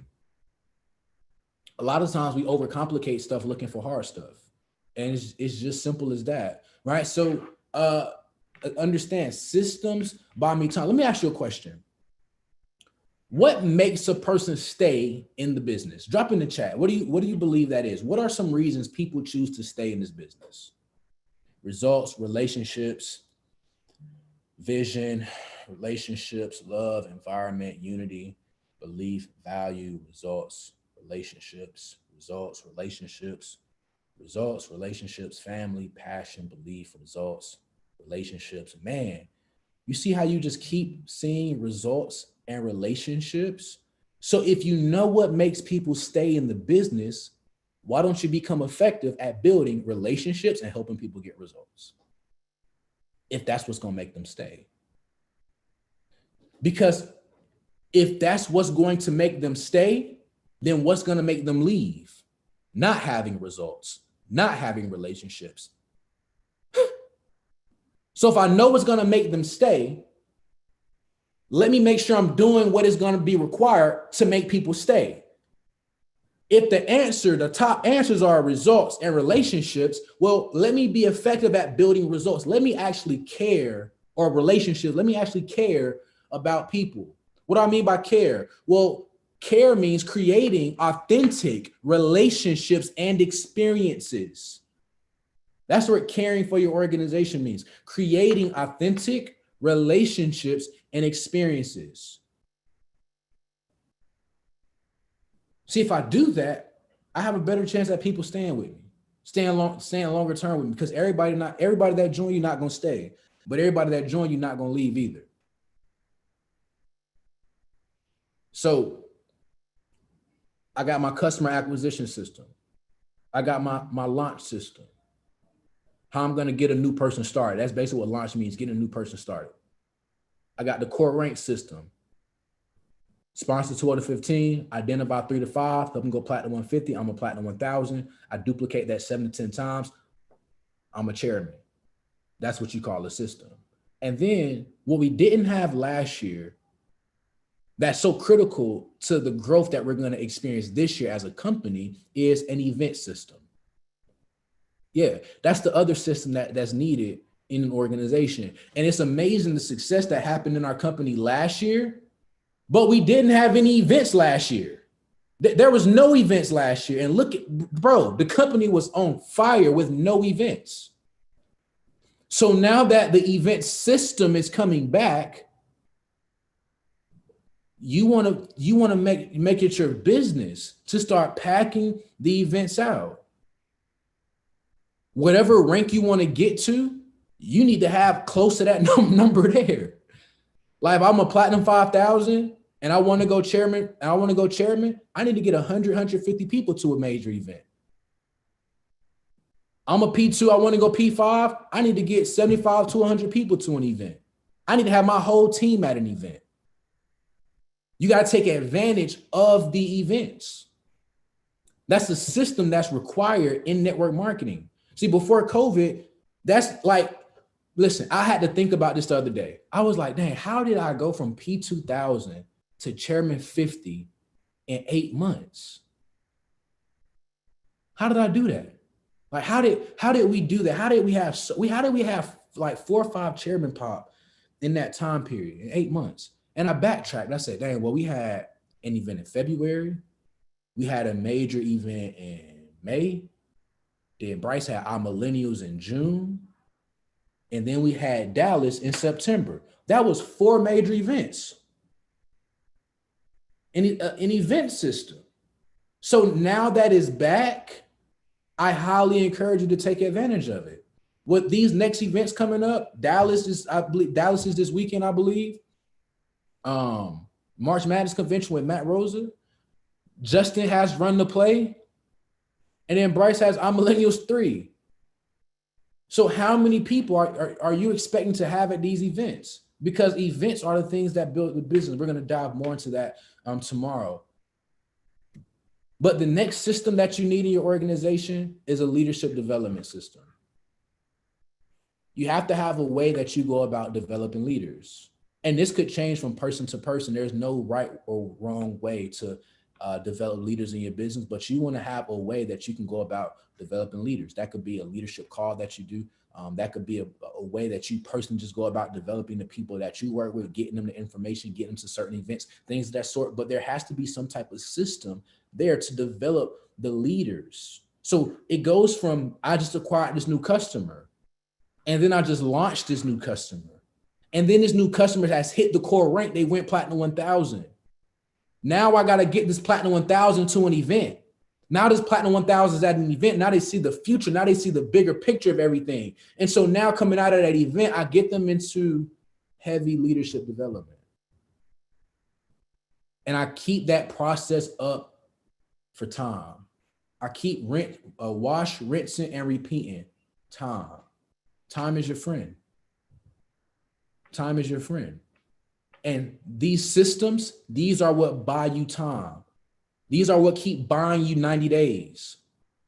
A lot of times we overcomplicate stuff looking for hard stuff. And it's just simple as that, right? So understand, systems buy me time. Let me ask you a question. What makes a person stay in the business? Drop in the chat. What do you believe that is? What are some reasons people choose to stay in this business? Results, relationships, vision, relationships, love, environment, unity, belief, value, results, relationships, family, passion, belief, results, relationships. Man, you see how you just keep seeing results and relationships? So if you know what makes people stay in the business, why don't you become effective at building relationships and helping people get results? If that's what's going to make them stay. Because if that's what's going to make them stay, then what's going to make them leave? Not having results, not having relationships. So if I know what's going to make them stay, let me make sure I'm doing what is going to be required to make people stay. If the top answers are results and relationships, well, let me be effective at building results. Let me actually care, or relationships. Let me actually care about people. What do I mean by care? Well, care means creating authentic relationships and experiences. That's what caring for your organization means. Creating authentic relationships and experiences. See, if I do that, I have a better chance at people staying with me, staying longer term with me, because everybody that join you not gonna stay, but everybody that join you not gonna leave either. So I got my customer acquisition system. I got my launch system. How I'm gonna get a new person started. That's basically what launch means, getting a new person started. I got the core rank system. Sponsor 12 to 15, identify 3 to 5, help them go platinum 150. I'm a platinum 1000. I duplicate that 7 to 10 times. I'm a chairman. That's what you call a system. And then what we didn't have last year, that's so critical to the growth that we're going to experience this year as a company, is an event system. Yeah, that's the other system that's needed in an organization. And it's amazing the success that happened in our company last year, but we didn't have any events last year. There was no events last year. And look at, bro, the company was on fire with no events. So now that the event system is coming back, you want to make it your business to start packing the events out. Whatever rank you want to get to, you need to have close to that number there. Like if I'm a platinum 5,000 and I want to go chairman, I need to get 100, 150 people to a major event. I'm a P2, I want to go P5, I need to get 75 to 100 people to an event. I need to have my whole team at an event. You got to take advantage of the events. That's the system that's required in network marketing. See, before COVID, that's like, listen, I had to think about this the other day. I was like, dang, how did I go from P2000 to Chairman 50 in 8 months? How did I do that? Like, how did we do that? How did we have like 4 or 5 chairman pop in that time period in 8 months? And I backtracked. I said, dang, well, we had an event in February. We had a major event in May. Then Bryce had our millennials in June. And then we had Dallas in September. That was 4 major events. An event system. So now that is back, I highly encourage you to take advantage of it. With these next events coming up, Dallas is this weekend, I believe. March Madness convention with Matt Rosa. Justin has Run the Play. And then Bryce has our Millennials 3. So how many people are you expecting to have at these events? Because events are the things that build the business. We're going to dive more into that tomorrow. But the next system that you need in your organization is a leadership development system. You have to have a way that you go about developing leaders. And this could change from person to person. There's no right or wrong way to develop leaders in your business, but you want to have a way that you can go about developing leaders. That could be a leadership call that you do. That could be a way that you personally just go about developing the people that you work with, getting them the information, getting them to certain events, things of that sort. But there has to be some type of system there to develop the leaders. So it goes from, I just acquired this new customer, and then I just launched this new customer. And then this new customer has hit the core rank. They went Platinum 1000. Now I got to get this Platinum 1000 to an event. Now this Platinum 1000 is at an event. Now they see the future. Now they see the bigger picture of everything. And so now coming out of that event, I get them into heavy leadership development. And I keep that process up for time. I keep wash, rinsing, and repeating time. Time is your friend. Time is your friend. And these systems, these are what buy you time. These are what keep buying you 90 days.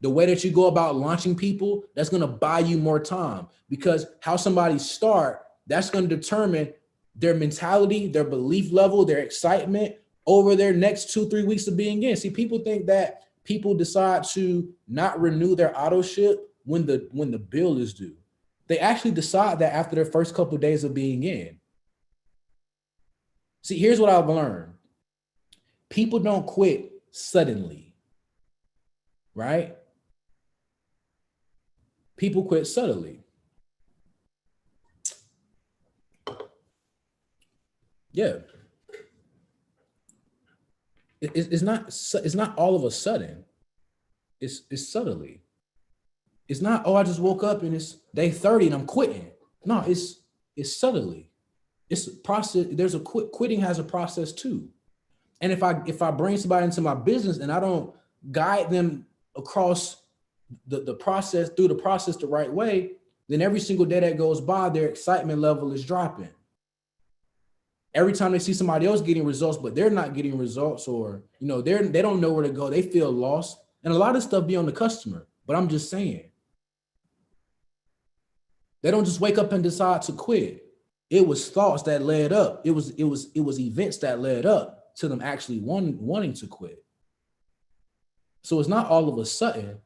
The way that you go about launching people, that's going to buy you more time, because how somebody start, that's going to determine their mentality, their belief level, their excitement over their next 2-3 weeks of being in. See, people think that people decide to not renew their auto ship when the bill is due. They actually decide that after their first couple of days of being in. See, here's what I've learned. People don't quit suddenly, right? People quit subtly. Yeah. It's not all of a sudden. It's subtly. It's not, oh, I just woke up and it's day 30 and I'm quitting. No, it's subtly. It's a process. There's a quitting has a process too. And if I bring somebody into my business and I don't guide them across the process, through the process the right way, then every single day that goes by, their excitement level is dropping. Every time they see somebody else getting results, but they're not getting results, or they don't know where to go, they feel lost. And a lot of stuff be on the customer. But I'm just saying, they don't just wake up and decide to quit. It was thoughts that led up. It was events that led up to them actually wanting to quit. So it's not all of a sudden,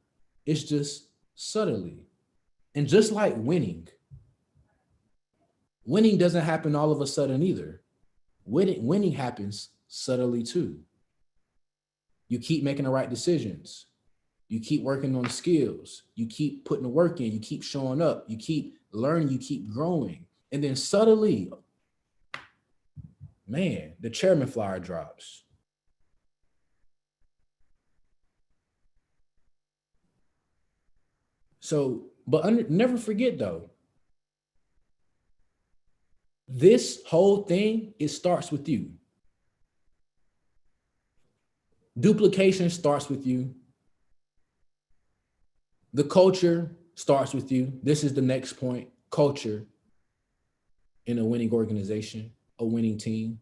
it's just subtly. And just like winning doesn't happen all of a sudden either. Winning happens subtly too. You keep making the right decisions. You keep working on the skills. You keep putting the work in. You keep showing up. You keep learning. You keep growing. And then subtly, man, the chairman flyer drops. So, but never forget though, this whole thing, it starts with you. Duplication starts with you. The culture starts with you. This is the next point, culture in a winning organization, a winning team.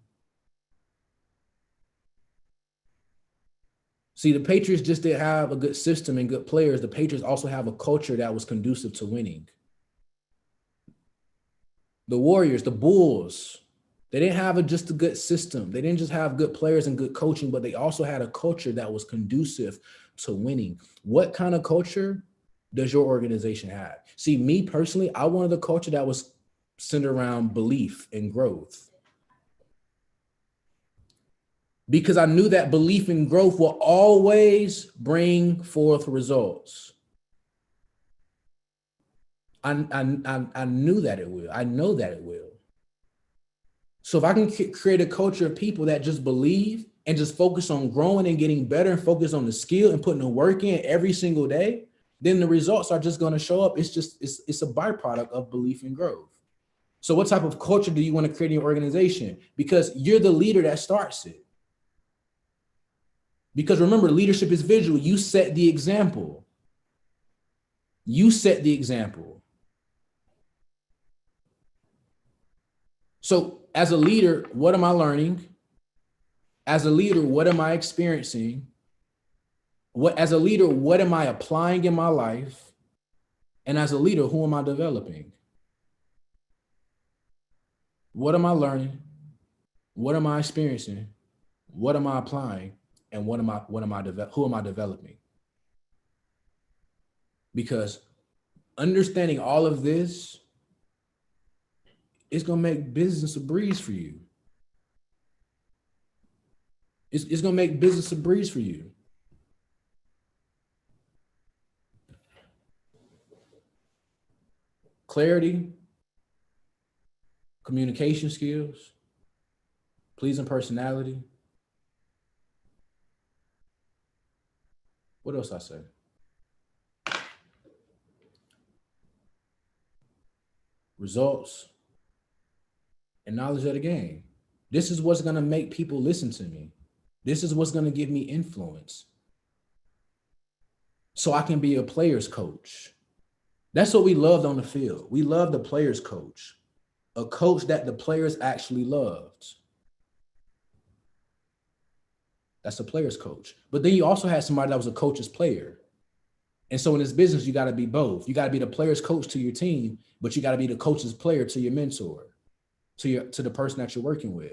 See, the Patriots just didn't have a good system and good players. The Patriots also have a culture that was conducive to winning. The Warriors, the Bulls, they didn't have just a good system. They didn't just have good players and good coaching, but they also had a culture that was conducive to winning. What kind of culture does your organization have? See, me personally, I wanted a culture that was centered around belief and growth. Because I knew that belief and growth will always bring forth results. I knew that it will. I know that it will. So if I can create a culture of people that just believe and just focus on growing and getting better and focus on the skill and putting the work in every single day, then the results are just going to show up. It's a byproduct of belief and growth. So what type of culture do you want to create in your organization? Because you're the leader that starts it. Because remember, leadership is visual. You set the example. You set the example. So as a leader, what am I learning? As a leader, what am I experiencing? As a leader, what am I applying in my life? And as a leader, who am I developing? What am I learning? What am I experiencing? What am I applying? and who am I developing? Because understanding all of this is gonna make business a breeze for you. It's gonna make business a breeze for you. Clarity, communication skills, pleasing personality. What else I say? Results and knowledge of the game. This is what's gonna make people listen to me. This is what's gonna give me influence. So I can be a player's coach. That's what we loved on the field. We loved the player's coach, a coach that the players actually loved. That's a player's coach. But then you also had somebody that was a coach's player. And so in this business, you got to be both. You got to be the player's coach to your team, but you got to be the coach's player to your mentor, to the person that you're working with.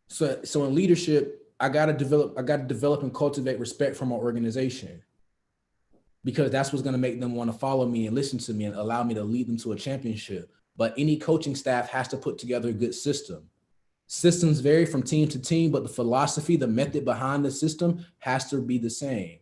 So in leadership, I got to develop and cultivate respect for my organization, because that's what's going to make them want to follow me and listen to me and allow me to lead them to a championship. But any coaching staff has to put together a good system. Systems vary from team to team, but the philosophy, the method behind the system has to be the same.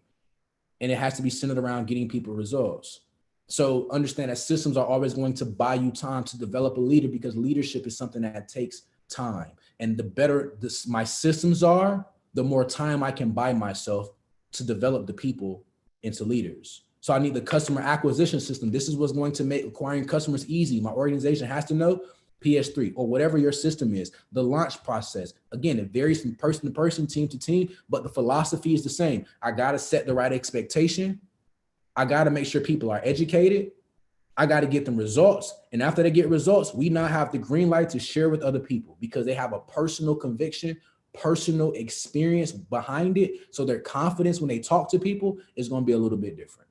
And it has to be centered around getting people results. So understand that systems are always going to buy you time to develop a leader, because leadership is something that takes time. And the better my systems are, the more time I can buy myself to develop the people into leaders. So I need the customer acquisition system. This is what's going to make acquiring customers easy. My organization has to know PS3 or whatever your system is. The launch process, again, it varies from person to person, team to team, but the philosophy is the same. I got to set the right expectation. I got to make sure people are educated. I got to get them results. And after they get results, we now have the green light to share with other people, because they have a personal conviction, personal experience behind it. So their confidence when they talk to people is going to be a little bit different.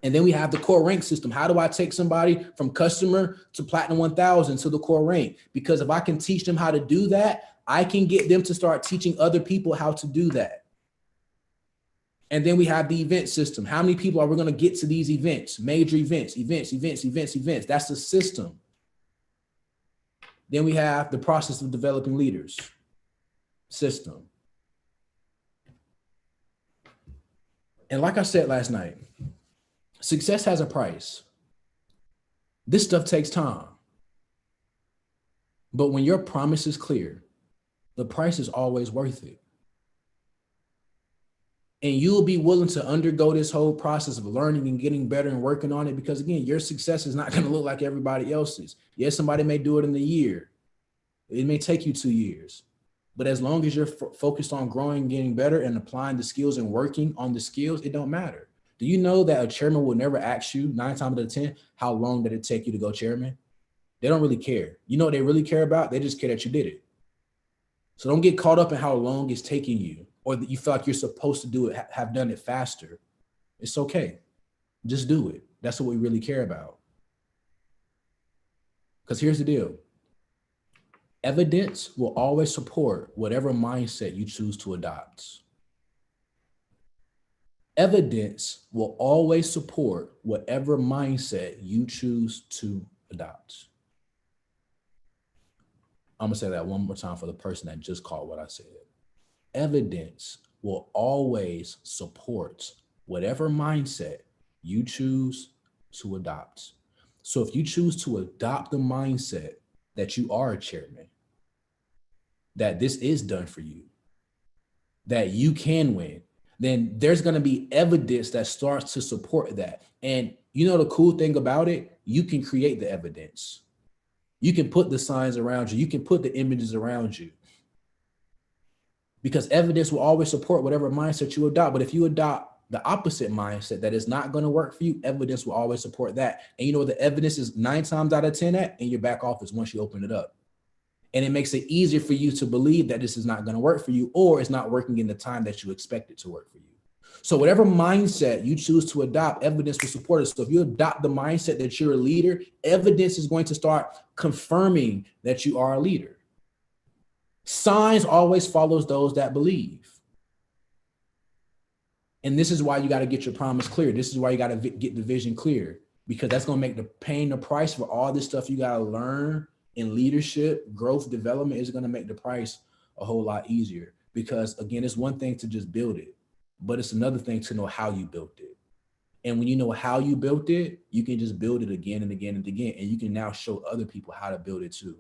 And then we have the core rank system. How do I take somebody from customer to platinum 1000 to the core rank? Because if I can teach them how to do that, I can get them to start teaching other people how to do that. And then we have the event system. How many people are we going to get to these events? Major events. That's the system. Then we have the process of developing leaders. System. And like I said last night, success has a price. This stuff takes time. But when your promise is clear, the price is always worth it. And you'll be willing to undergo this whole process of learning and getting better and working on it, because again, your success is not going to look like everybody else's. Yes, somebody may do it in a year. It may take you 2 years. But as long as you're focused on growing, getting better, and applying the skills and working on the skills, it don't matter. Do you know that a chairman will never ask you 9 times out of 10, how long did it take you to go chairman? They don't really care. You know what they really care about? They just care that you did it. So don't get caught up in how long it's taking you, or that you feel like you're supposed to do it, have done it faster. It's okay. Just do it. That's what we really care about. Because here's the deal. Evidence will always support whatever mindset you choose to adopt. Evidence will always support whatever mindset you choose to adopt. I'm gonna say that one more time for the person that just caught what I said. Evidence will always support whatever mindset you choose to adopt. So if you choose to adopt the mindset that you are a chairman, that this is done for you, that you can win, then there's going to be evidence that starts to support that. And you know the cool thing about it, you can create the evidence. You can put the signs around you. You can put the images around you. Because evidence will always support whatever mindset you adopt. But if you adopt the opposite mindset that is not going to work for you, evidence will always support that. And you know what the evidence is 9 times out of 10 at? In your back office once you open it up. And it makes it easier for you to believe that this is not going to work for you, or it's not working in the time that you expect it to work for you. So whatever mindset you choose to adopt, evidence will support it. So if you adopt the mindset that you're a leader, evidence is going to start confirming that you are a leader. Signs always follows those that believe. And this is why you got to get your promise clear. This is why you got to get the vision clear, because that's going to make paying the price for all this stuff you got to learn in leadership, growth, development is going to make the price a whole lot easier. Because again, it's one thing to just build it, but it's another thing to know how you built it. And when you know how you built it, you can just build it again and again and again. And you can now show other people how to build it too.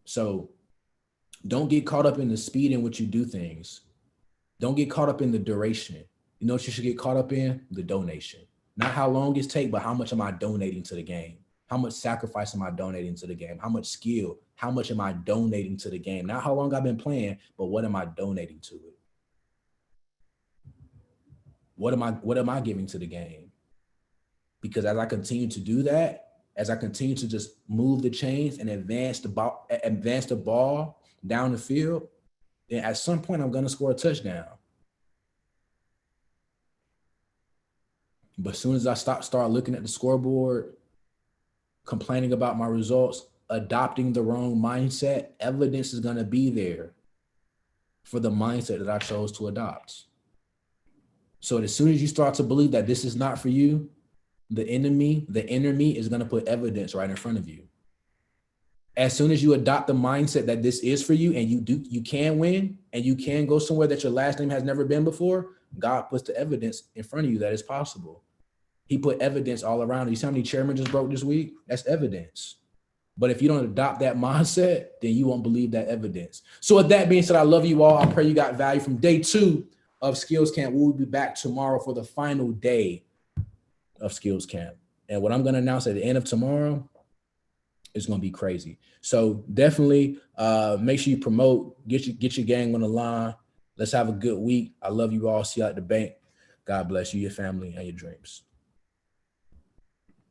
So don't get caught up in the speed in which you do things. Don't get caught up in the duration. You know what you should get caught up in? The donation. Not how long it takes, but how much am I donating to the game? How much sacrifice am I donating to the game? How much skill? How much am I donating to the game? Not how long I've been playing, but what am I donating to it? What am I giving to the game? Because as I continue to do that, as I continue to just move the chains and advance the ball down the field, then at some point I'm going to score a touchdown. But as soon as I start looking at the scoreboard, complaining about my results, adopting the wrong mindset, evidence is going to be there for the mindset that I chose to adopt. So as soon as you start to believe that this is not for you, the enemy is going to put evidence right in front of you. As soon as you adopt the mindset that this is for you and you can win and you can go somewhere that your last name has never been before, God puts the evidence in front of you that it's possible. He put evidence all around you. You see how many chairmen just broke this week? That's evidence. But if you don't adopt that mindset, then you won't believe that evidence. So with that being said, I love you all. I pray you got value from day 2 of Skills Camp. We'll be back tomorrow for the final day of Skills Camp. And what I'm going to announce at the end of tomorrow is going to be crazy. So definitely make sure you promote, get your gang on the line. Let's have a good week. I love you all. See you at the bank. God bless you, your family, and your dreams.